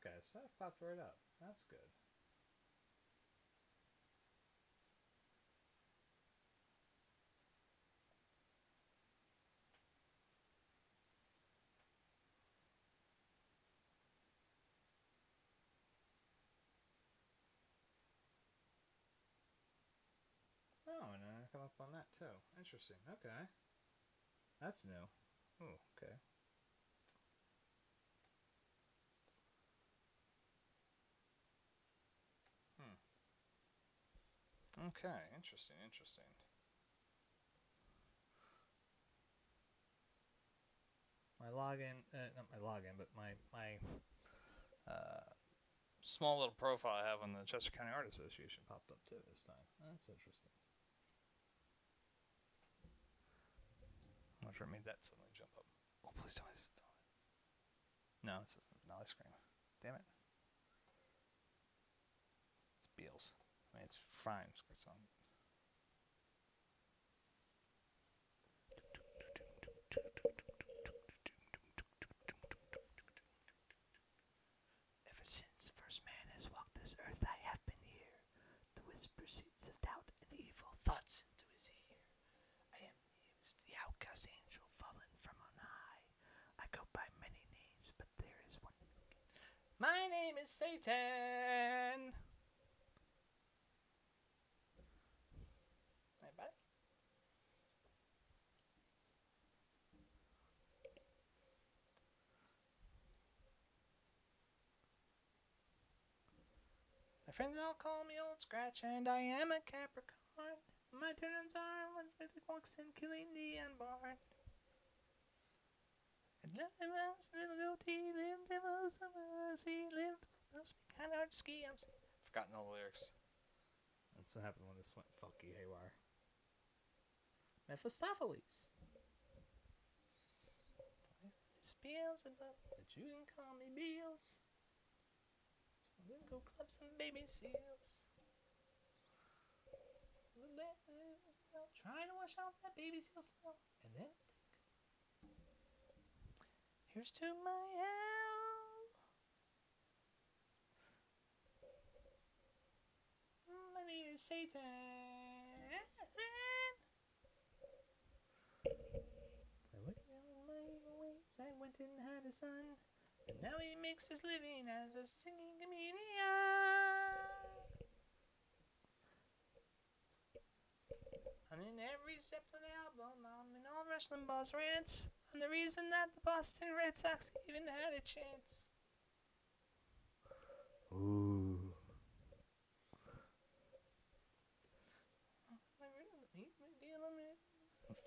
Okay, so that popped right up. That's good. Oh, and I come up on that too. Interesting. Okay. That's new. Oh, okay. Okay, interesting, interesting. My login, not my login, but my small little profile I have on the Chester County Art Association popped up too this time. That's interesting. I'm not sure it made that suddenly jump up. Oh, please don't. No, it's a Nolly screen. Damn it. It's Beals. I mean, it's fine. It's on. Ever since first man has walked this earth, I have been here. The whisper seeds of doubt and evil thoughts into his ear. I am the outcast angel fallen from on high. I go by many names, but there is one. My name is Satan. Hey, buddy. My friends all call me Old Scratch, and I am a Capricorn. My turns are when it walks in killing the unborn. And little mouse, little goatee, little devils, see, little must be kind of hard to ski. I'm forgotten all the lyrics. That's what happened when this went funky haywire. Mephistopheles. It's Beelzebub, but you can call me Beals. So I'm gonna go club some baby seals. Trying to wash off that baby seal smell. And then here's to my hell. My name is Satan. I went around my evil ways. I went and had a son. And now he makes his living as a singing comedian. I'm in every Zeppelin album. I'm in all Wrestling Balls rants. I'm the reason that the Boston Red Sox even had a chance. Ooh.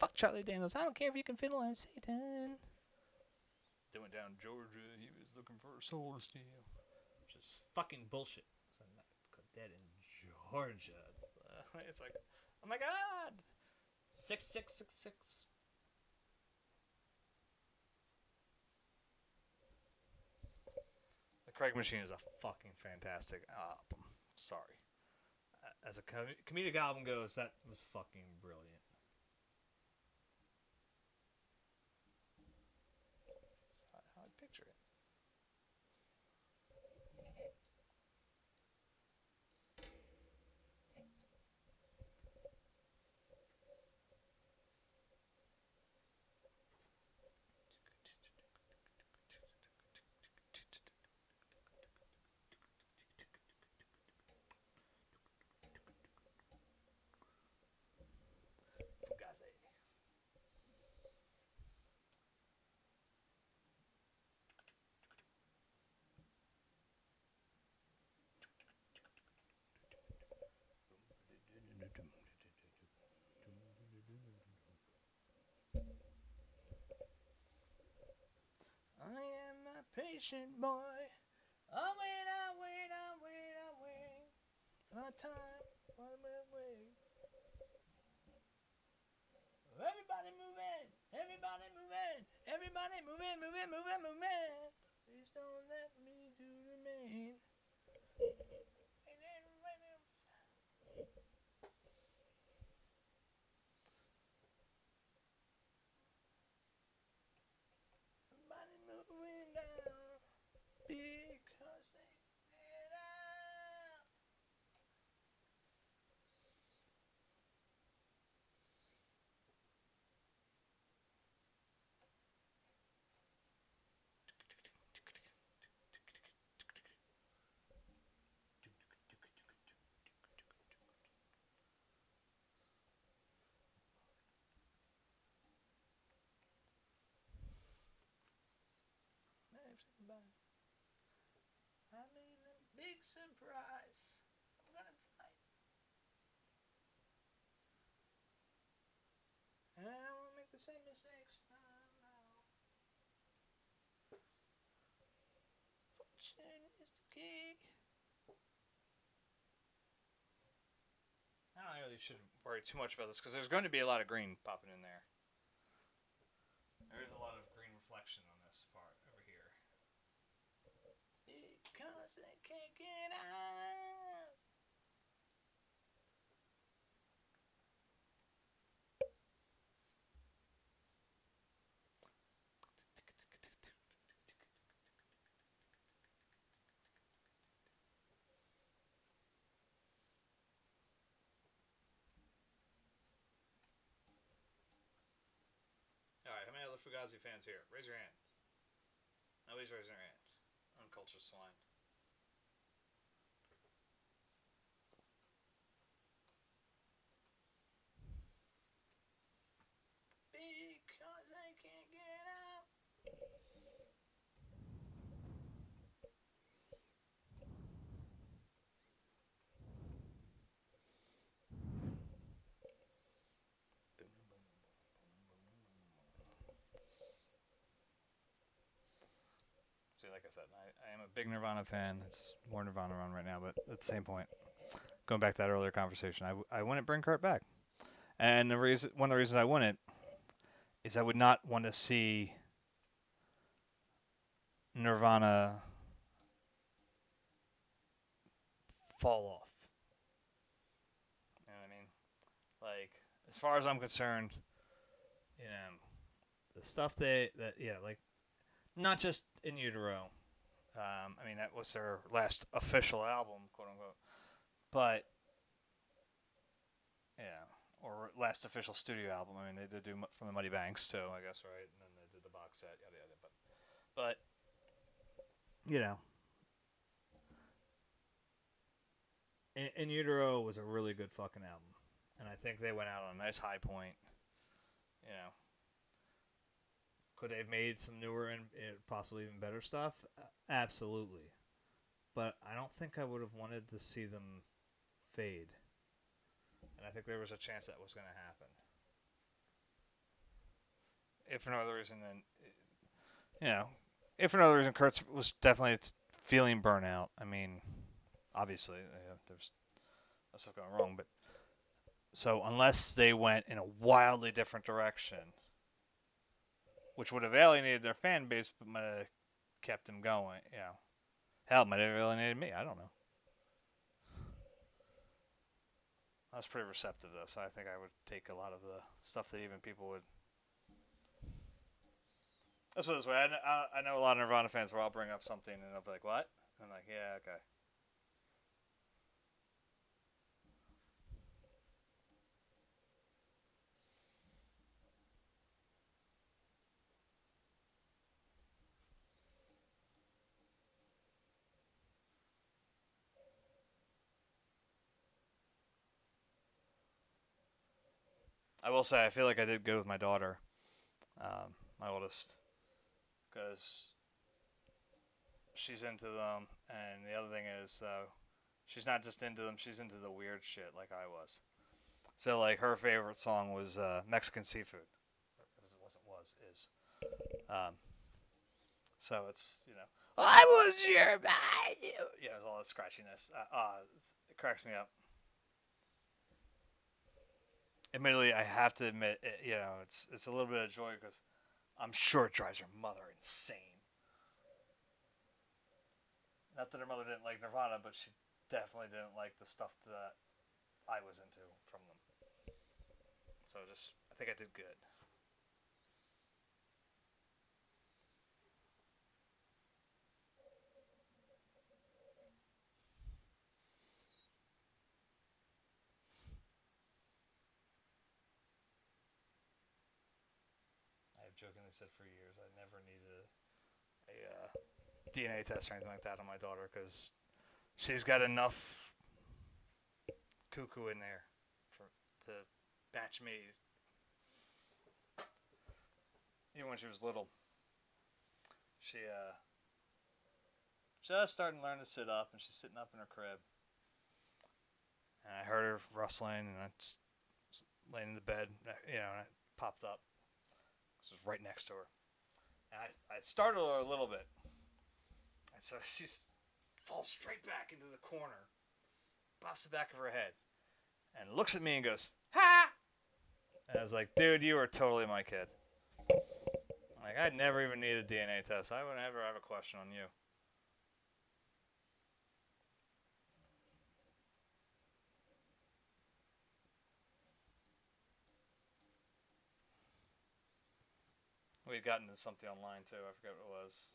Fuck Charlie Daniels. I don't care if you can fiddle. I'm Satan. They went down Georgia. He was looking for a soul to steal. Which is fucking bullshit. Because I'm not dead in Georgia. It's like, oh my god. 6666. The Craig Machine is a fucking fantastic album. Sorry. As a comedic album goes, that was fucking brilliant. That's how I picture it. I am a patient boy. I'll wait, I'll wait, I'll wait, I'll wait. My time, while I'm wait. Everybody move in. Everybody move in. Everybody move in, move in, move in, move in. Please don't let me do remain. Everybody moving down because surprise. I'm gonna fight. And I won't make the same mistakes. No. Fortune is the key. I don't really should worry too much about this because there's going to be a lot of green popping in there. There is a lot of green reflection on this part over here. Because they can't get out. Alright, how many other Fugazi fans here? Raise your hand. Nobody's raising their hand. Uncultured swine. Because I can't get out. See, like I said, I am a big Nirvana fan. It's more Nirvana on right now, but at the same point, going back to that earlier conversation, I wouldn't bring Kurt back. And one of the reasons I wouldn't is I would not want to see Nirvana fall off. You know what I mean? Like, as far as I'm concerned, you know, the stuff like, not just In Utero. I mean, that was their last official album, quote unquote. But, yeah, or last official studio album. I mean, they did do from the Muddy Banks too, I guess, right? And then they did the box set, yada yada. But you know, In Utero was a really good fucking album, and I think they went out on a nice high point. You know, could they have made some newer and possibly even better stuff? Absolutely, but I don't think I would have wanted to see them fade. And I think there was a chance that was going to happen. If for no other reason than, you know, if for no other reason, Kurtz was definitely feeling burnout. I mean, obviously, there's stuff going wrong, but so unless they went in a wildly different direction, which would have alienated their fan base, but might have kept them going, you know, hell, might have alienated me. I don't know. I was pretty receptive though, so I think I would take a lot of the stuff that even people would. Let's put it this way: I know a lot of Nirvana fans where I'll bring up something and they'll be like, "What?" And I'm like, "Yeah, okay." I will say I feel like I did good with my daughter, my oldest, because she's into them, and the other thing is, she's not just into them; she's into the weird shit like I was. So, like, her favorite song was Mexican Seafood. Is. So it's, you know, I was your man. Yeah, it's all that scratchiness. It cracks me up. Admittedly, I have to admit, you know, it's a little bit of joy because I'm sure it drives her mother insane. Not that her mother didn't like Nirvana, but she definitely didn't like the stuff that I was into from them. So I think I did good. I've jokingly said for years I never needed a DNA test or anything like that on my daughter because she's got enough cuckoo in there to match me. Even when she was little, she just starting to learn to sit up, and she's sitting up in her crib. And I heard her rustling, and I just laying in the bed, and I popped up. This was right next to her. And I startled her a little bit. And so she falls straight back into the corner, buffs the back of her head, and looks at me and goes, "Ha!" And I was like, dude, you are totally my kid. Like, I'd never even need a DNA test. I would never have a question on you. We'd gotten to something online, too. I forget what it was.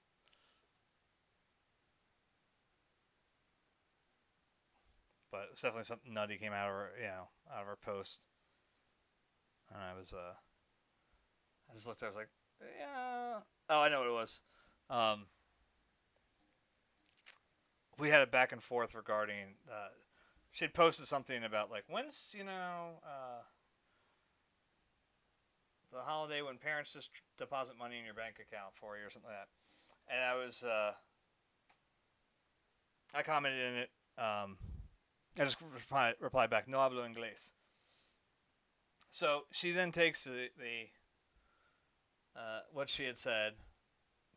But it was definitely something nutty came out of her, out of her post. And I just looked there, I was like, yeah. Oh, I know what it was. We had a back and forth regarding, she had posted something about, like, when's, the holiday when parents just deposit money in your bank account for you or something like that. And I commented in it, I just replied back, no hablo inglés. So she then takes the what she had said,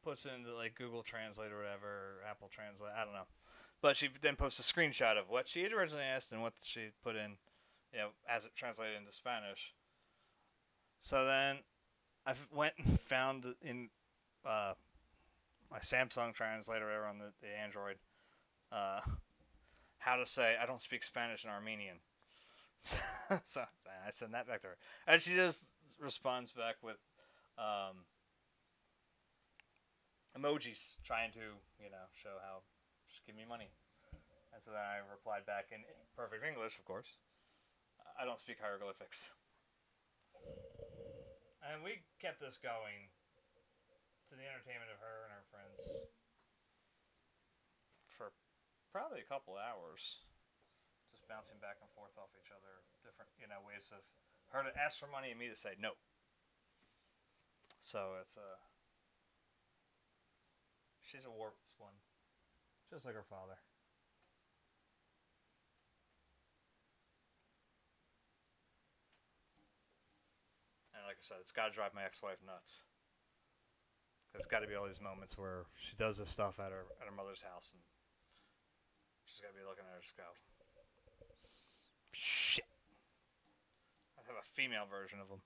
puts it into like Google Translate or whatever, or Apple Translate, I don't know. But she then posts a screenshot of what she had originally asked and what she put in, as it translated into Spanish. So then I went and found in my Samsung translator or whatever on the Android how to say I don't speak Spanish in Armenian. So I sent that back to her. And she just responds back with emojis trying to, show how just give me money. And so then I replied back in perfect English, of course. I don't speak hieroglyphics. And we kept this going to the entertainment of her and her friends for probably a couple hours. Just bouncing back and forth off each other. Different, ways of her to ask for money and me to say no. So it's she's a warped one. Just like her father. And like I said, it's got to drive my ex-wife nuts. There's got to be all these moments where she does this stuff at her mother's house, and she's got to be looking at her just go, shit. I have a female version of them.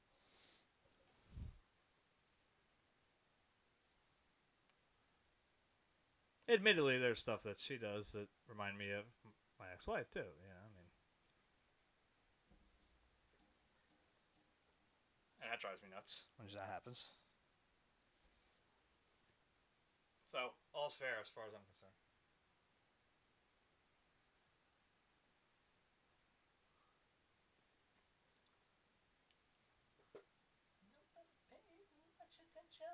Admittedly, there's stuff that she does that remind me of my ex-wife too. And that drives me nuts when that happens. So, all's fair as far as I'm concerned. Nobody paid much attention.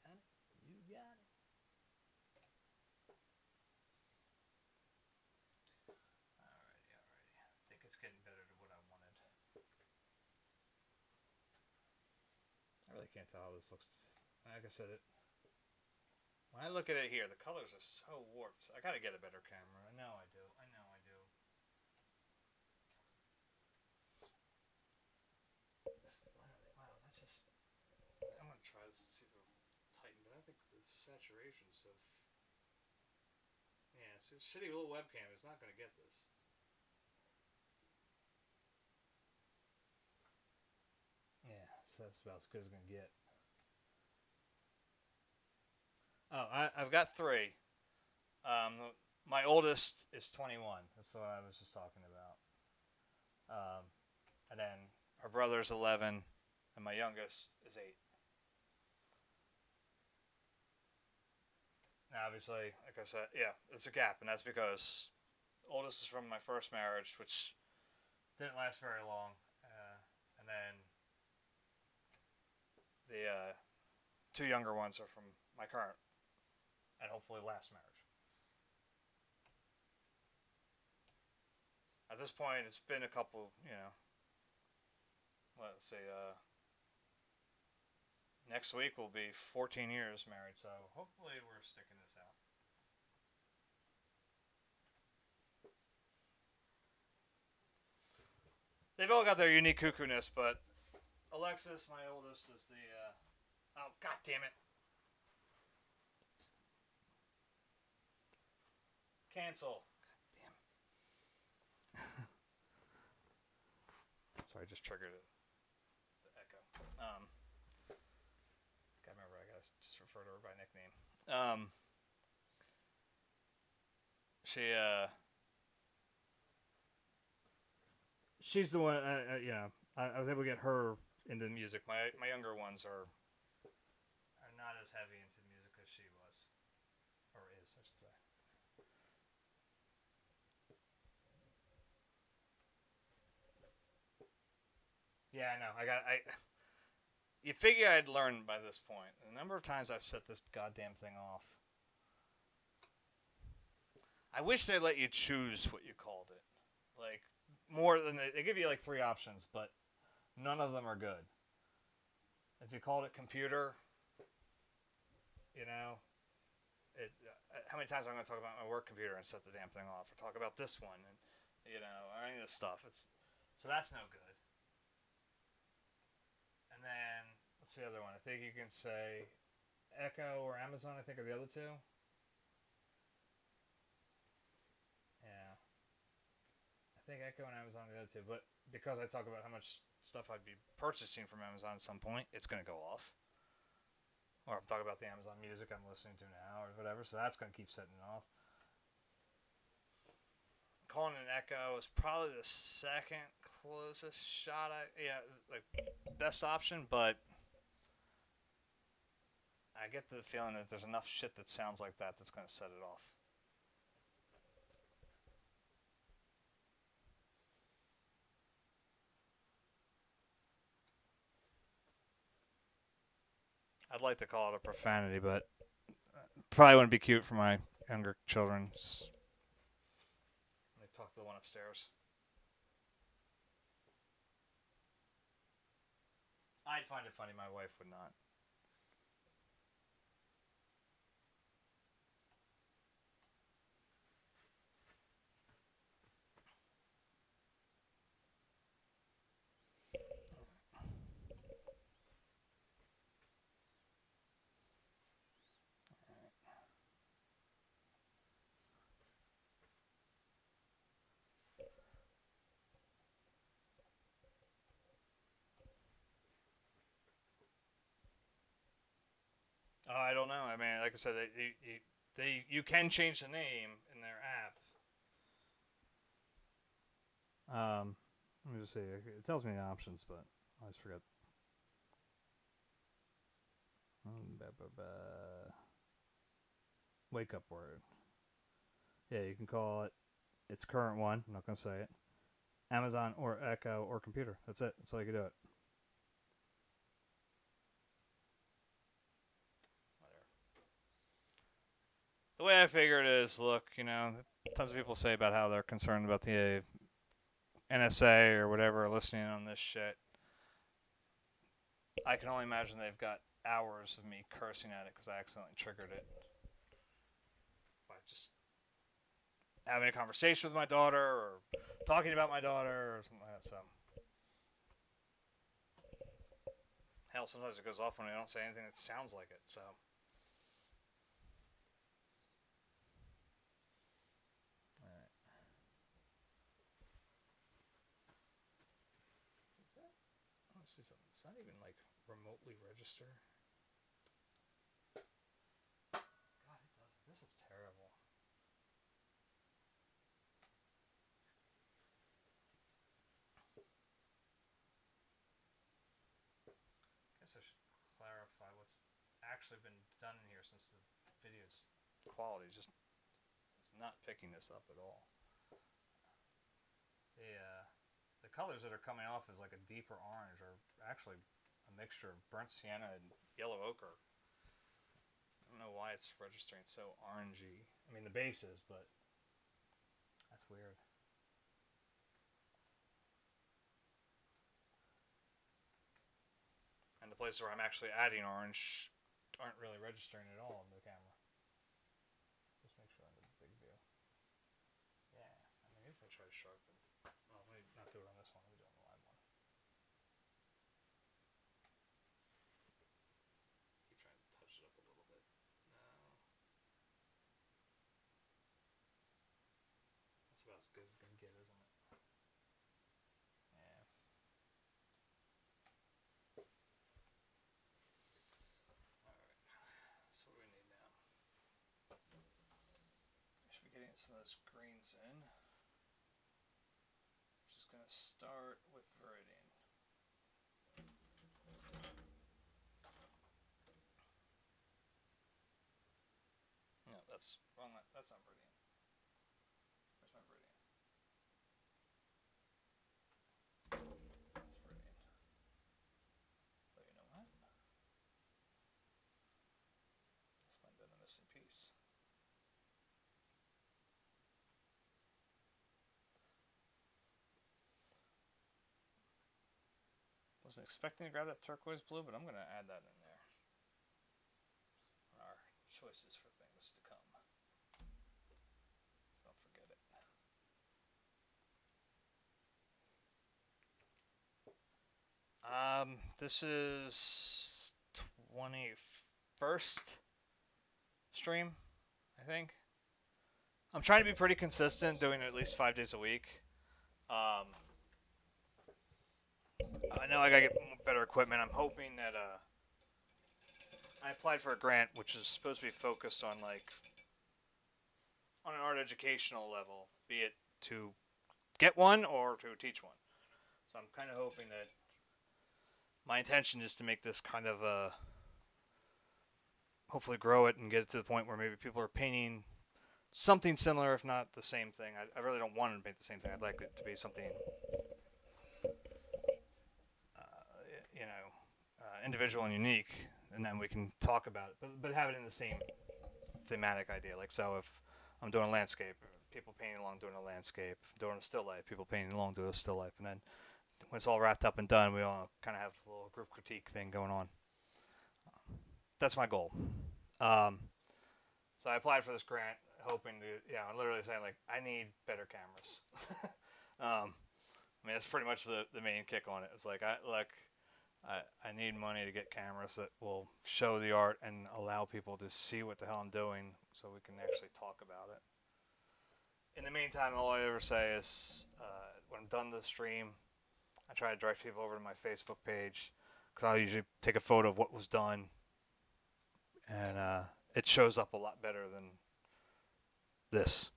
Got it? You got it. Alrighty. I think it's getting better to what I wanted. I really can't tell how this looks. Like I said, when I look at it here, the colors are so warped. I gotta get a better camera. I know I do. Wow, that's just... I'm gonna try this and see if it'll tighten, but I think the saturation is so... Yeah, it's a shitty little webcam. It's not gonna get this. Yeah, so that's about as good as it's gonna get. Oh, I've got 3. My oldest is 21. That's what I was just talking about. And then her brother's 11, and my youngest is 8. Now, obviously, like I said, yeah, it's a gap, and that's because the oldest is from my first marriage, which didn't last very long, and then the 2 younger ones are from my current and hopefully last marriage. At this point, it's been a couple, let's say, Next week we'll be 14 years married, so hopefully we're sticking this out. They've all got their unique cuckoo-ness, but Alexis, my oldest, is the... Oh, god damn it. Cancel. God damn. Sorry, I just triggered it. The echo. Gotta remember, I gotta just refer to her by nickname. She's the one, I was able to get her into music. My younger ones are not as heavy into music as she was. Or is, I should say. Yeah, I know. You figure I'd learn by this point. The number of times I've set this goddamn thing off. I wish they let you choose what you called it. Like, more than... They give you like 3 options, but none of them are good. If you called it computer, you know... how many times am I going to talk about my work computer and set the damn thing off? Or talk about this one, and or any of this stuff. So that's no good. And then, what's the other one? I think you can say Echo or Amazon, I think, are the other 2. Yeah. I think Echo and Amazon are the other 2. But because I talk about how much stuff I'd be purchasing from Amazon at some point, it's going to go off. Or I'm talking about the Amazon Music I'm listening to now or whatever, so that's going to keep setting it off. Calling an Echo is probably the second closest shot. Best option, but I get the feeling that there's enough shit that sounds like that that's going to set it off. I'd like to call it a profanity, but probably wouldn't be cute for my younger children. They talk to the one upstairs. I'd find it funny. My wife would not. I don't know. I mean, like I said, you can change the name in their app. Let me just see. It tells me the options, but I always forget. Wake up word. Yeah, you can call it its current one. I'm not going to say it. Amazon or Echo or computer. That's it. That's all you can do it. The way I figure it is, look, tons of people say about how they're concerned about the NSA or whatever listening on this shit. I can only imagine they've got hours of me cursing at it because I accidentally triggered it. By just having a conversation with my daughter or talking about my daughter or something like that, so. Hell, sometimes it goes off when I don't say anything that sounds like it, so. See something. It's not even like remotely register. God, it doesn't. This is terrible. I guess I should clarify what's actually been done in here since the video's quality just is not picking this up at all. The colors that are coming off is like a deeper orange, or actually a mixture of burnt sienna and yellow ochre. I don't know why it's registering so orangey. I mean, the base is, but that's weird. And the places where I'm actually adding orange aren't really registering at all in the camera. Just make sure I did the big view. Yeah, I mean, if I try to sharpen. Well, let me not do it on this one. Let me do it on the live one. Keep trying to touch it up a little bit. No. That's about as good as it's going to get, isn't it? Yeah. Alright. So what do we need now? I should be getting some of those greens in. I'm just going to start with Viridian. No, that's wrong. That's not Viridian. Where's my Viridian? That's Viridian. But you know what? This might have been a missing piece. Wasn't expecting to grab that turquoise blue, but I'm going to add that in there. Our choices for things to come. So don't forget it. This is 21st stream, I think. I'm trying to be pretty consistent, doing it at least 5 days a week. I know I gotta get better equipment. I'm hoping that I applied for a grant, which is supposed to be focused on on an art educational level, be it to get one or to teach one. So I'm kind of hoping that my intention is to make this kind of hopefully grow it and get it to the point where maybe people are painting something similar, if not the same thing. I really don't want to paint the same thing. I'd like it to be something, individual and unique, and then we can talk about it, but have it in the same thematic idea. Like, so if I'm doing a landscape, people painting along doing a landscape. If I'm doing a still life, people painting along doing a still life, and then when it's all wrapped up and done, we all kind of have a little group critique thing going on. That's my goal. So I applied for this grant, hoping to, I'm literally saying, like, I need better cameras. I mean, that's pretty much the main kick on it. It's like, I need money to get cameras that will show the art and allow people to see what the hell I'm doing so we can actually talk about it. In the meantime, all I ever say is, when I'm done the stream, I try to direct people over to my Facebook page, because I'll usually take a photo of what was done, and it shows up a lot better than this.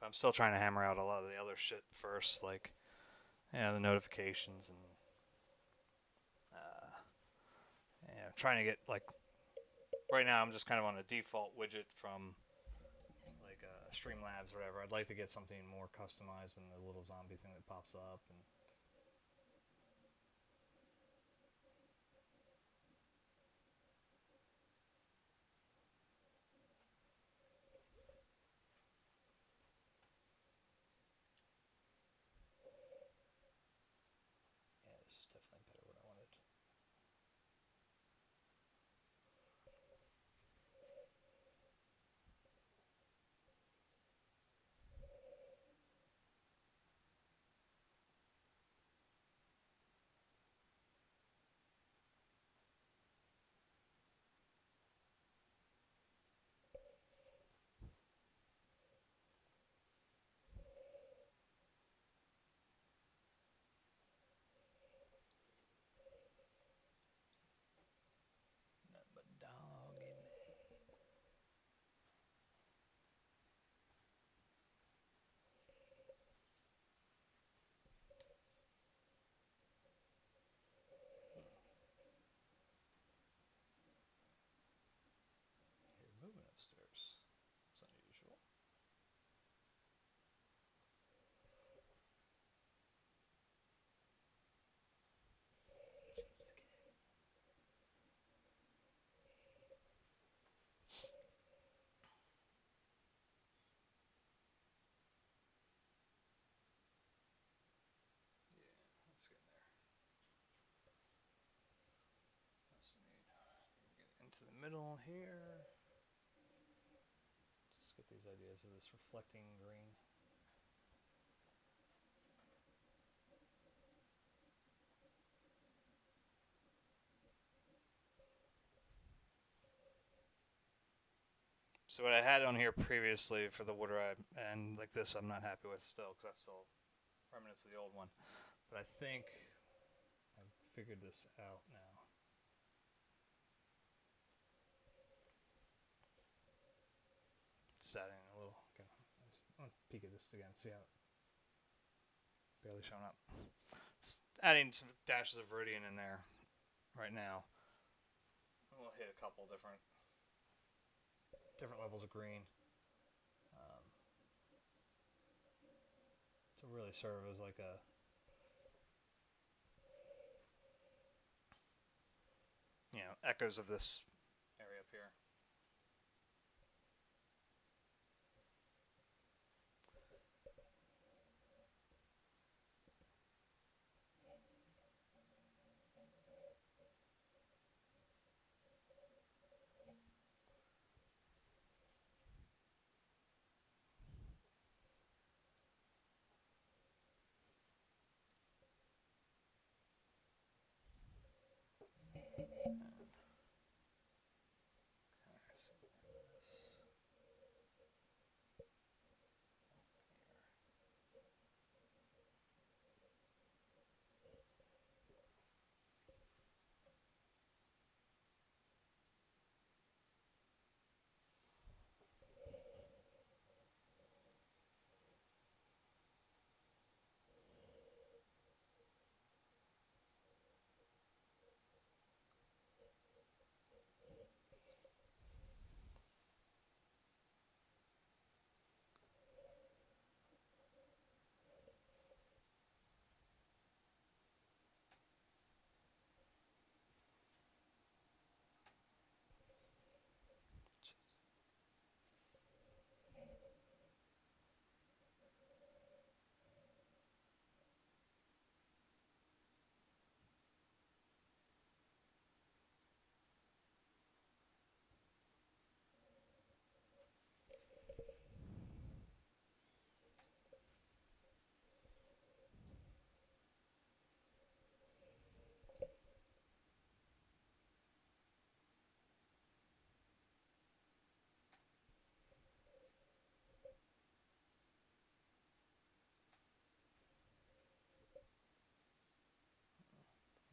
I'm still trying to hammer out a lot of the other shit first, like, the notifications and trying to get, like, right now I'm just kind of on a default widget from like Streamlabs or whatever. I'd like to get something more customized than the little zombie thing that pops up. And yeah, this is definitely better what I wanted. middle here. Just get these ideas of this reflecting green. So what I had on here previously for the water and like this I'm not happy with still because that's still remnants of the old one. But I think I've figured this out now. Just adding a little, okay, I'll peek at this again, see how it barely showing up. It's adding some dashes of Viridian in there right now. We'll hit a couple different levels of green to really serve as like a echoes of this area up here.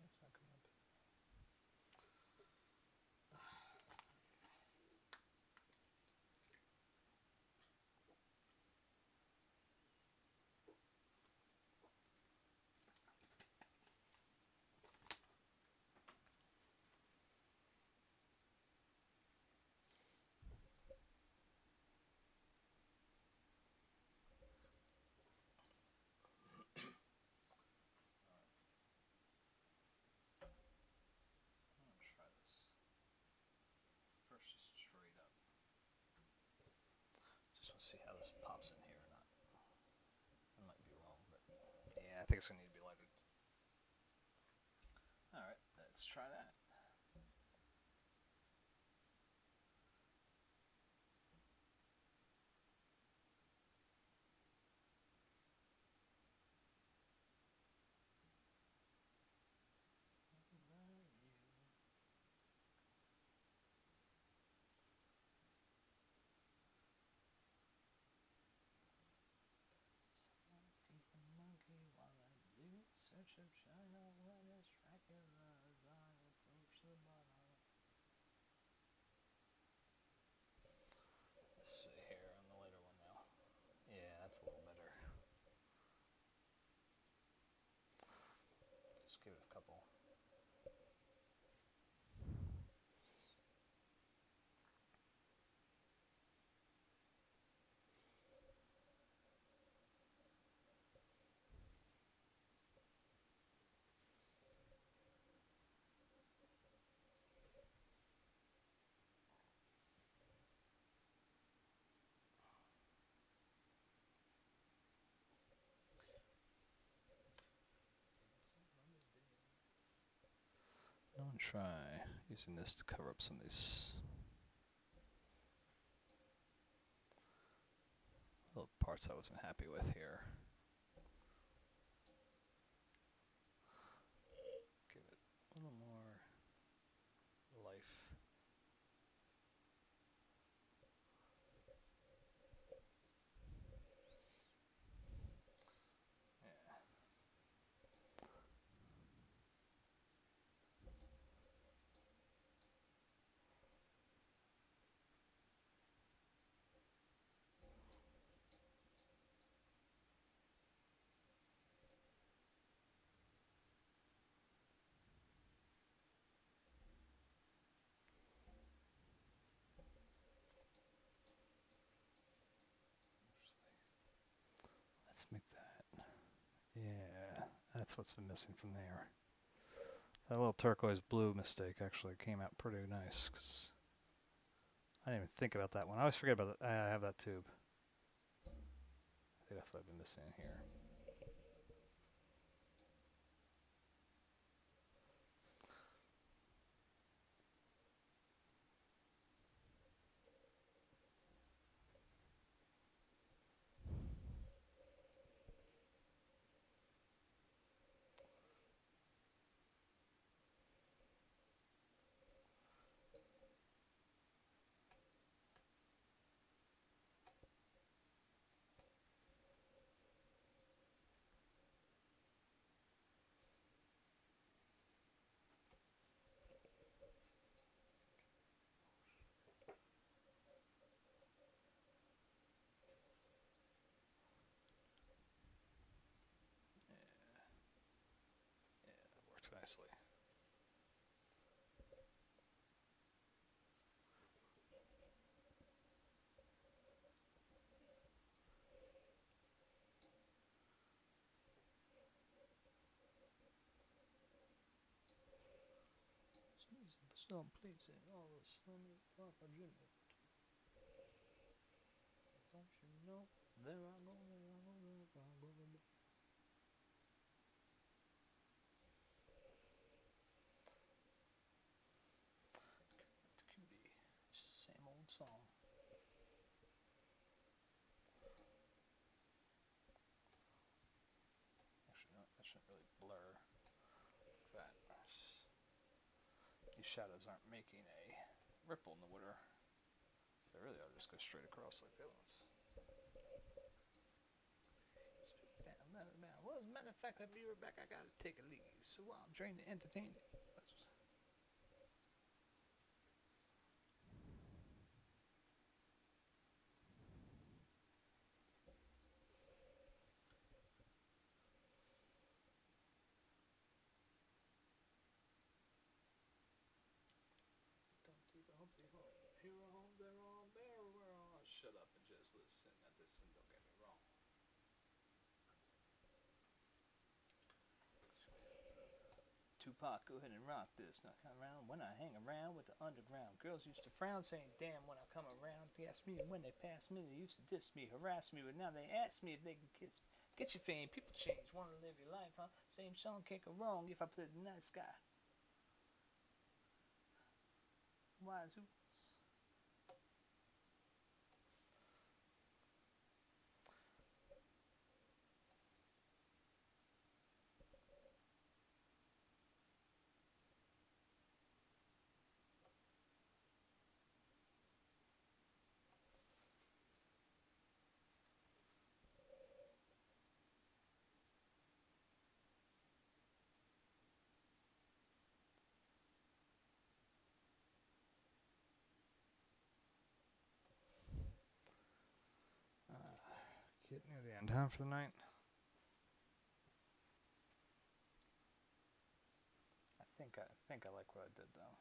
It's not coming up. See how this pops in here or not. I might be wrong, but yeah, I think it's gonna need to be lighted. All right, let's try that. Search of China when it's Dracula as I approach the bottom. Let's see here on the later one now. Yeah, that's a little better. Just give it a couple. I'm gonna try using this to cover up some of these parts I wasn't happy with here. Give it a little more life. Let's make that. Yeah, that's what's been missing from there. That little turquoise blue mistake actually came out pretty nice, because I didn't even think about that one. I always forget about that. I have that tube. I think that's what I've been missing in here. Nicely. Don't please say all the slummy Papa Jimmy. Don't you know? There I go, there I go, there I go. Same old song. Actually, no, that shouldn't really blur like that. These shadows aren't making a ripple in the water, so really I'll just go straight across like the other ones. Well, as a matter of fact, I'll be right back. I gotta take a leak. So while I'm trying to entertain it. Shut up and just listen at this, and don't get me wrong. Tupac, go ahead and rock this. Now come around when I hang around with the underground. Girls used to frown, saying, damn, when I come around. They asked me, and when they passed me, they used to diss me, harass me, but now they ask me if they can kiss me. Get your fame, people change, wanna live your life, huh? Same song can't go wrong if I put it in the night sky. Why is who? Get near the end, huh, for the night? I think I like what I did though.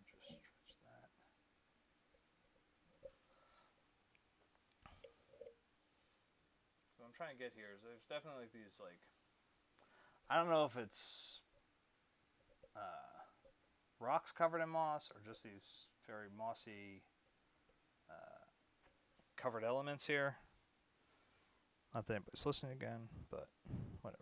Just stretch that. So what I'm trying to get here is there's definitely these like, I don't know if it's rocks covered in moss or just these very mossy covered elements here. Not that anybody's listening again, but whatever.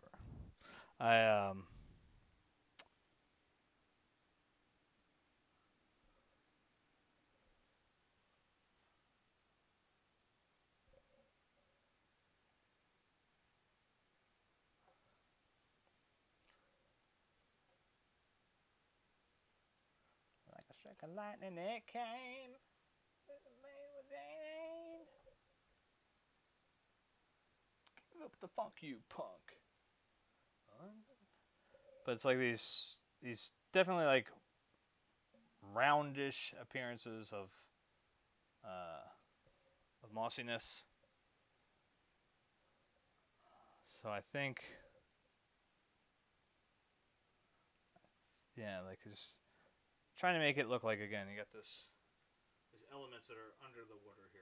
Like a streak of lightning it came. Give up the funk, you punk. But it's like these definitely like roundish appearances of mossiness. So I think, yeah, like just trying to make it look like, again, you got these elements that are under the water here.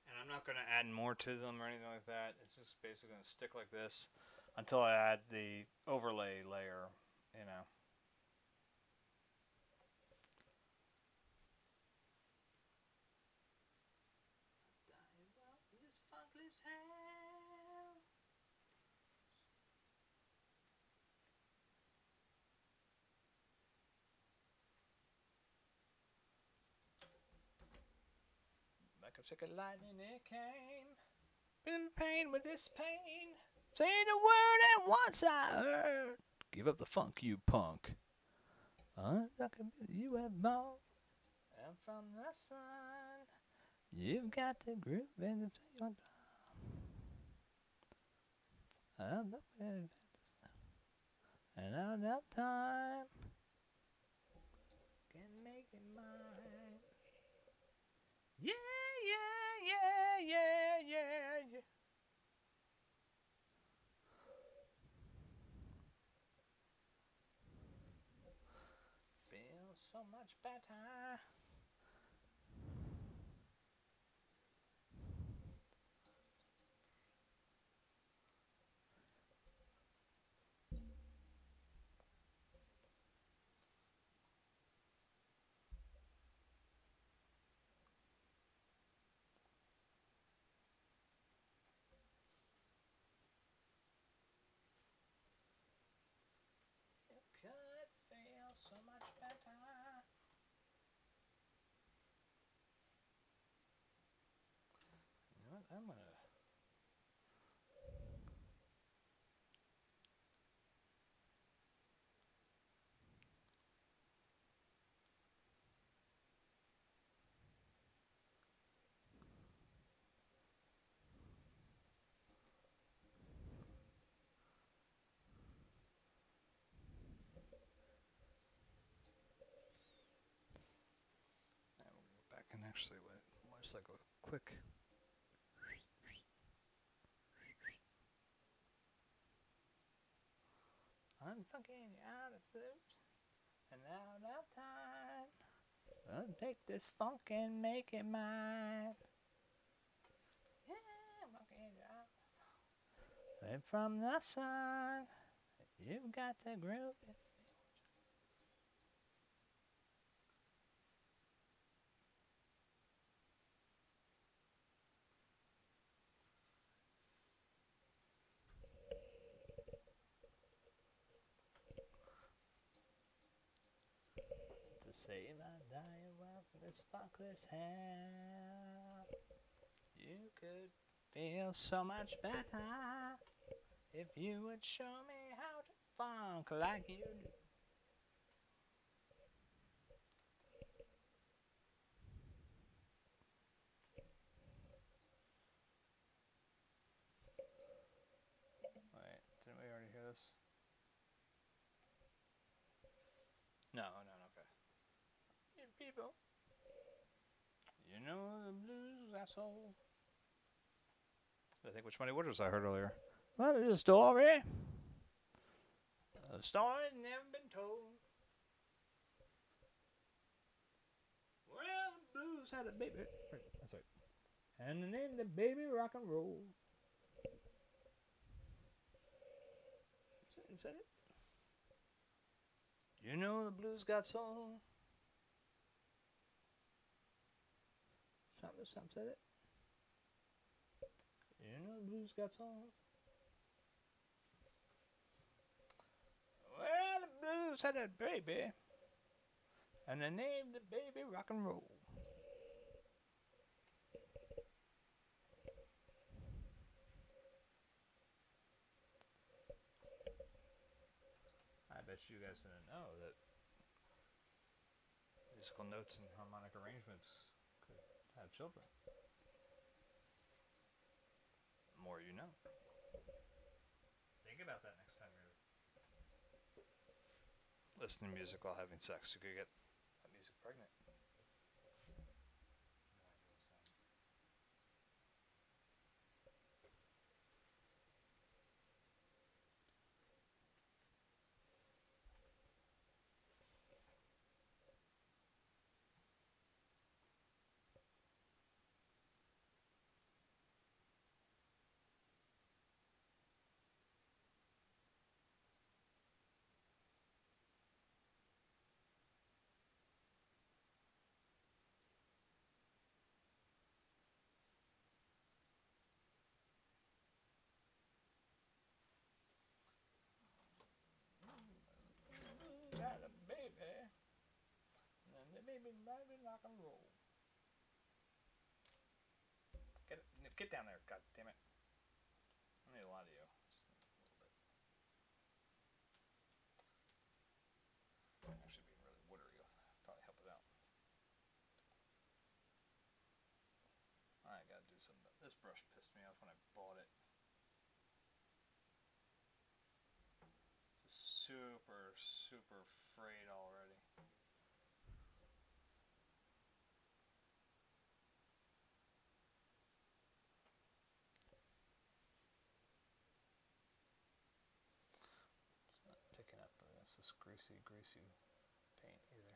And I'm not going to add more to them or anything like that. It's just basically going to stick like this until I add the overlay layer, you know. This funkless hell. Like a stick of lightning it came. Been pain with this pain. Say the word at once I heard. Give up the funk, you punk. You have both. And from the sun, you've got the groove and the and out of time can make it mine. Yeah, yeah, yeah, yeah, yeah, yeah. Feel so much better. Could feel so much better. You know what? I'm gonna. Back and actually just like a quick. I'm fucking out of food and out of time. I'll take this funk and make it mine. Yeah, fucking out. And from the sun, you've got the groove. To save my dying well from this funkless hell. You could feel so much better if you would show me how to funk like you do. Wait, didn't we already hear this? No, okay. You people, you know the blues, asshole. I think which Muddy Waters I heard earlier. Well, it's a story. A story's never been told. Well, the blues had a baby. That's right. And the name of the baby rock and roll. and said it. You know the blues got soul. Some said it. You know the blues got soul. Well, the blues had a baby, and they named the baby rock and roll. I bet you guys didn't know that musical notes and harmonic arrangements could have children. The more you know. Think about that next time you're listening to music while having sex. You could get that music pregnant. Got a baby, and the baby rock and roll. Get down there, god damn it. I need a lot of you. Just a little bit. Actually being really watery will probably help it out. I gotta do something about this brush. Pissed me off when I bought it. It's super frayed already. It's not picking up against this greasy paint either.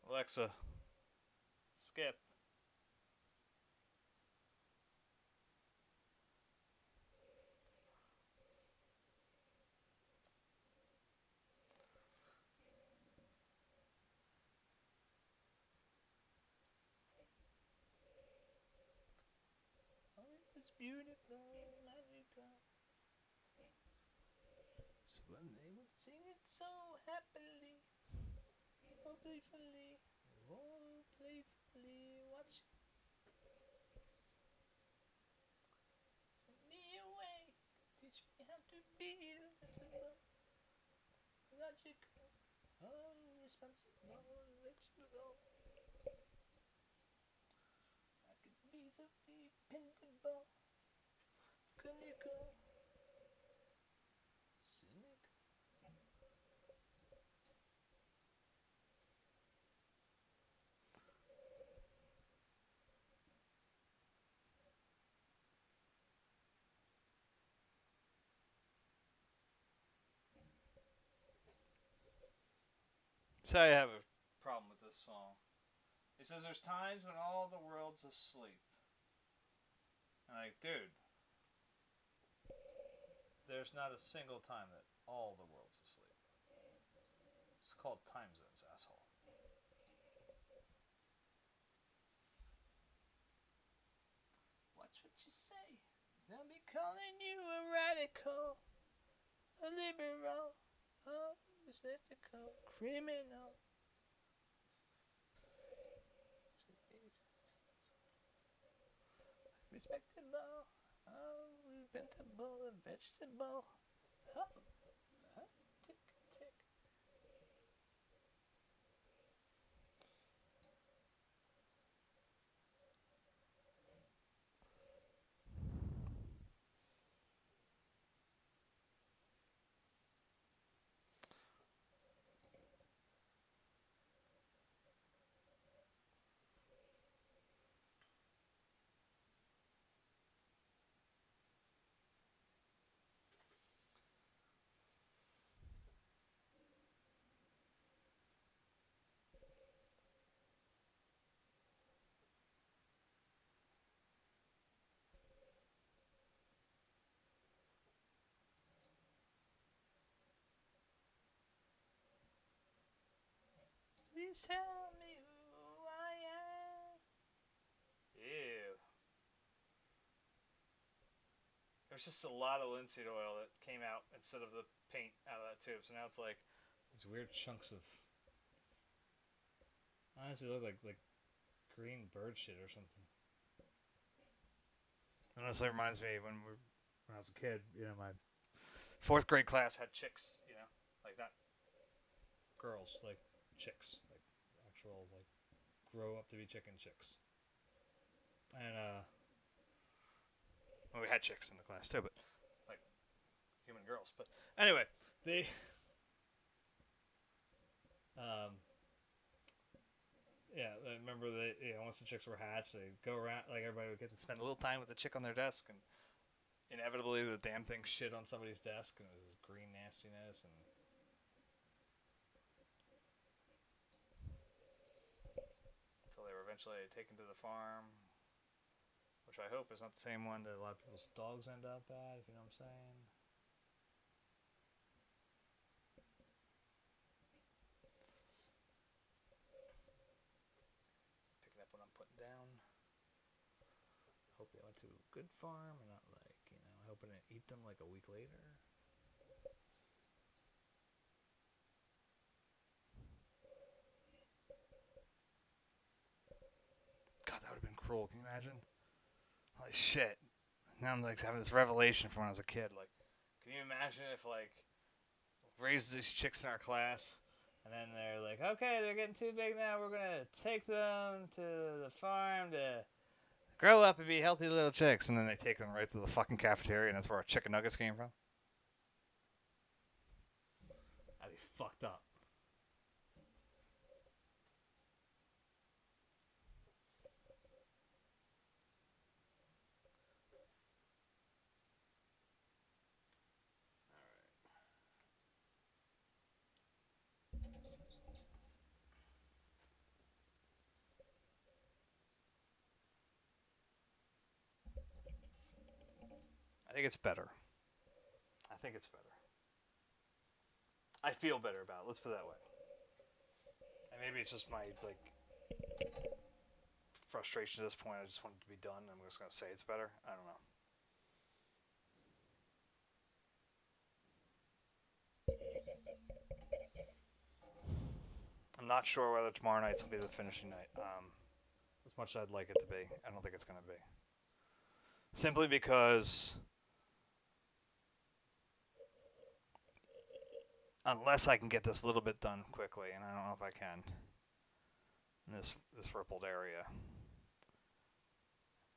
Alexa, skip. Oh, it's beautiful, magical. So when they would sing it so happily, oh playfully, oh playfully, watch. Send me away to teach me how to be sensible, logical, responsible, vegetable. I could be so dependable, clinical, cynical. So I have a problem with this song. It says there's times when all the world's asleep. And like, dude, there's not a single time that all the world's asleep. It's called time zones, asshole. Watch what you say. They'll be calling you a radical, a liberal, a mystical, criminal. Respectable, oh, inventable, a vegetable, Huh? Huh? Tick, tick. Please tell me who I am. Ew. There's just a lot of linseed oil that came out instead of the paint out of that tube. So now it's like these weird chunks of. Honestly, look like green bird shit or something. Honestly, it reminds me when I was a kid. You know, my fourth grade class had chicks. You know, like not girls, like chicks, like actual like grow up to be chicken chicks. And well, we had chicks in the class too, but like human girls. But anyway, they yeah, I remember that once the chicks were hatched, they'd go around, like everybody would get to spend a little time with the chick on their desk, and inevitably the damn thing shit on somebody's desk, and it was this green nastiness, and until they were eventually taken to the farm, which I hope is not the same one that a lot of people's dogs end up at, if you know what I'm saying. Picking up what I'm putting down. Hope they went to a good farm and not like, hoping to eat them like a week later. God, that would have been cruel. Can you imagine? Holy shit. Now I'm like having this revelation from when I was a kid. Like, can you imagine if like raised these chicks in our class, and then they're like, okay, they're getting too big now. We're gonna take them to the farm to grow up and be healthy little chicks, and then they take them right to the fucking cafeteria, and that's where our chicken nuggets came from. That'd be fucked up. I think it's better. I think it's better. I feel better about it. Let's put it that way. And maybe it's just my like frustration at this point. I just want it to be done. I'm just gonna say it's better. I don't know. I'm not sure whether tomorrow night will be the finishing night. As much as I'd like it to be, I don't think it's gonna be. Simply because unless I can get this little bit done quickly, and I don't know if I can, in this rippled area,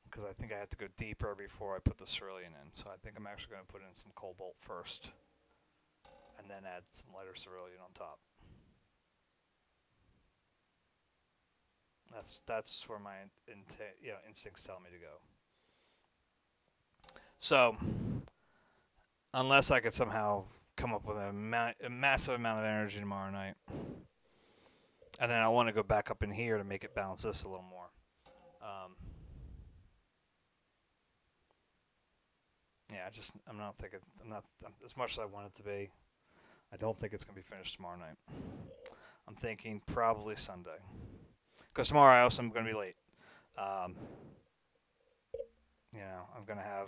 because I think I have to go deeper before I put the cerulean in. So I think I'm actually going to put in some cobalt first, and then add some lighter cerulean on top. That's where my instincts tell me to go. So unless I could somehow come up with a massive amount of energy tomorrow night, and then I want to go back up in here to make it balance this a little more. Yeah, I'm not as much as I want it to be. I don't think it's going to be finished tomorrow night. I'm thinking probably Sunday, because tomorrow I also am going to be late. I'm going to have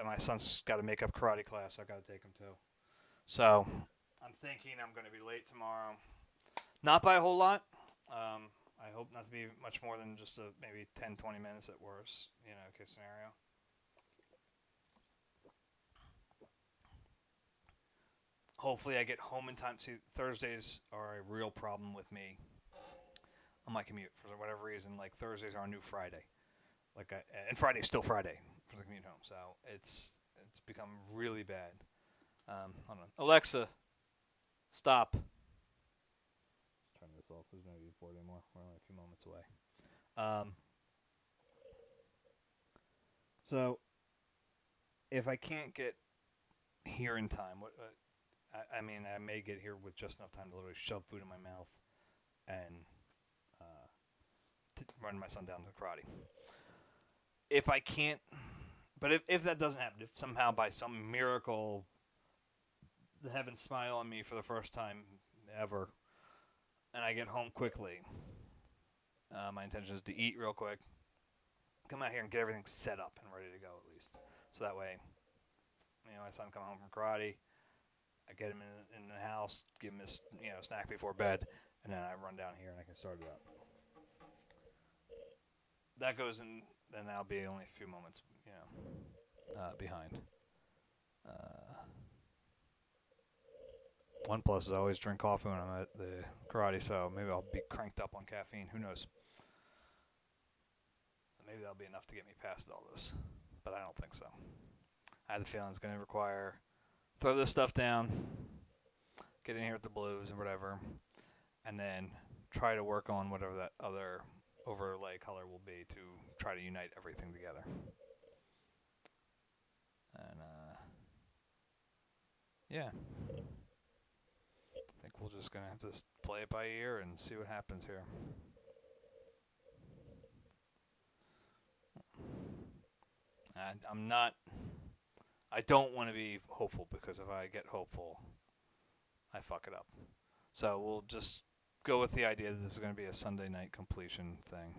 my son's got a makeup karate class. I've got to take him to. So I'm thinking I'm going to be late tomorrow. Not by a whole lot. I hope not to be much more than just maybe 10, 20 minutes at worst, case scenario. hopefully I get home in time. See, Thursdays are a real problem with me on my commute for whatever reason. Like Thursdays are our new Friday, and Friday's still Friday for the commute home. So it's become really bad. Hold on, Alexa, stop. Turn this off. There's no need for it anymore. We're only a few moments away. So if I can't get here in time, I mean, I may get here with just enough time to literally shove food in my mouth and to run my son down to karate. If I can't, but if that doesn't happen, if somehow by some miracle the heavens smile on me for the first time ever, and I get home quickly, my intention is to eat real quick, come out here and get everything set up and ready to go at least. So that way, my son come home from karate, I get him in the house, give him his snack before bed, and then I run down here and I can start it up. That goes in, then I'll be only a few moments, behind. One plus is I always drink coffee when I'm at the karate, so maybe I'll be cranked up on caffeine. Who knows? So maybe that'll be enough to get me past all this, but I don't think so. I have the feeling it's going to require throw this stuff down, get in here with the blues and whatever, and then try to work on whatever that other overlay color will be to try to unite everything together. And yeah, I think we're just gonna have to play it by ear and see what happens here. I don't want to be hopeful, because if I get hopeful, I fuck it up. So we'll just go with the idea that this is going to be a Sunday night completion thing.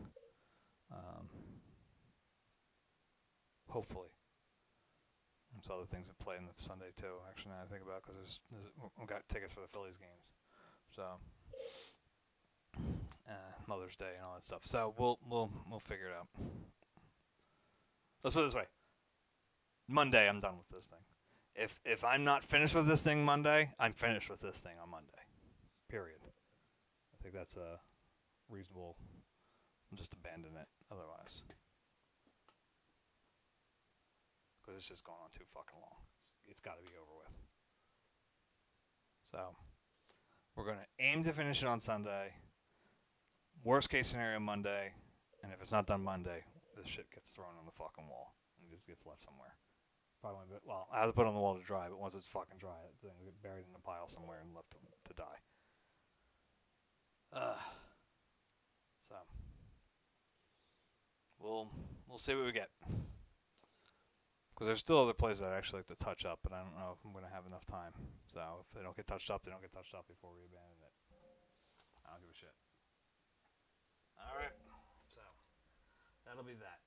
Hopefully. There's other things that play in the Sunday too, actually, now I think about it, because we've got tickets for the Phillies games. So Mother's Day and all that stuff. So we'll figure it out. Let's put it this way. Monday, I'm done with this thing. If I'm not finished with this thing Monday, I'm finished with this thing on Monday. Period. I think that's a reasonable. I'll just abandon it otherwise, because it's just going on too fucking long. It's got to be over with. So we're gonna aim to finish it on Sunday. Worst case scenario Monday, and if it's not done Monday, this shit gets thrown on the fucking wall and just gets left somewhere. Probably, well, I have to put it on the wall to dry, but once it's fucking dry, it will get buried in a pile somewhere and left to die. So we'll see what we get, because there's still other places I'd actually like to touch up, but I don't know if I'm gonna have enough time. So if they don't get touched up, they don't get touched up before we abandon it. I don't give a shit. All right, so that'll be that.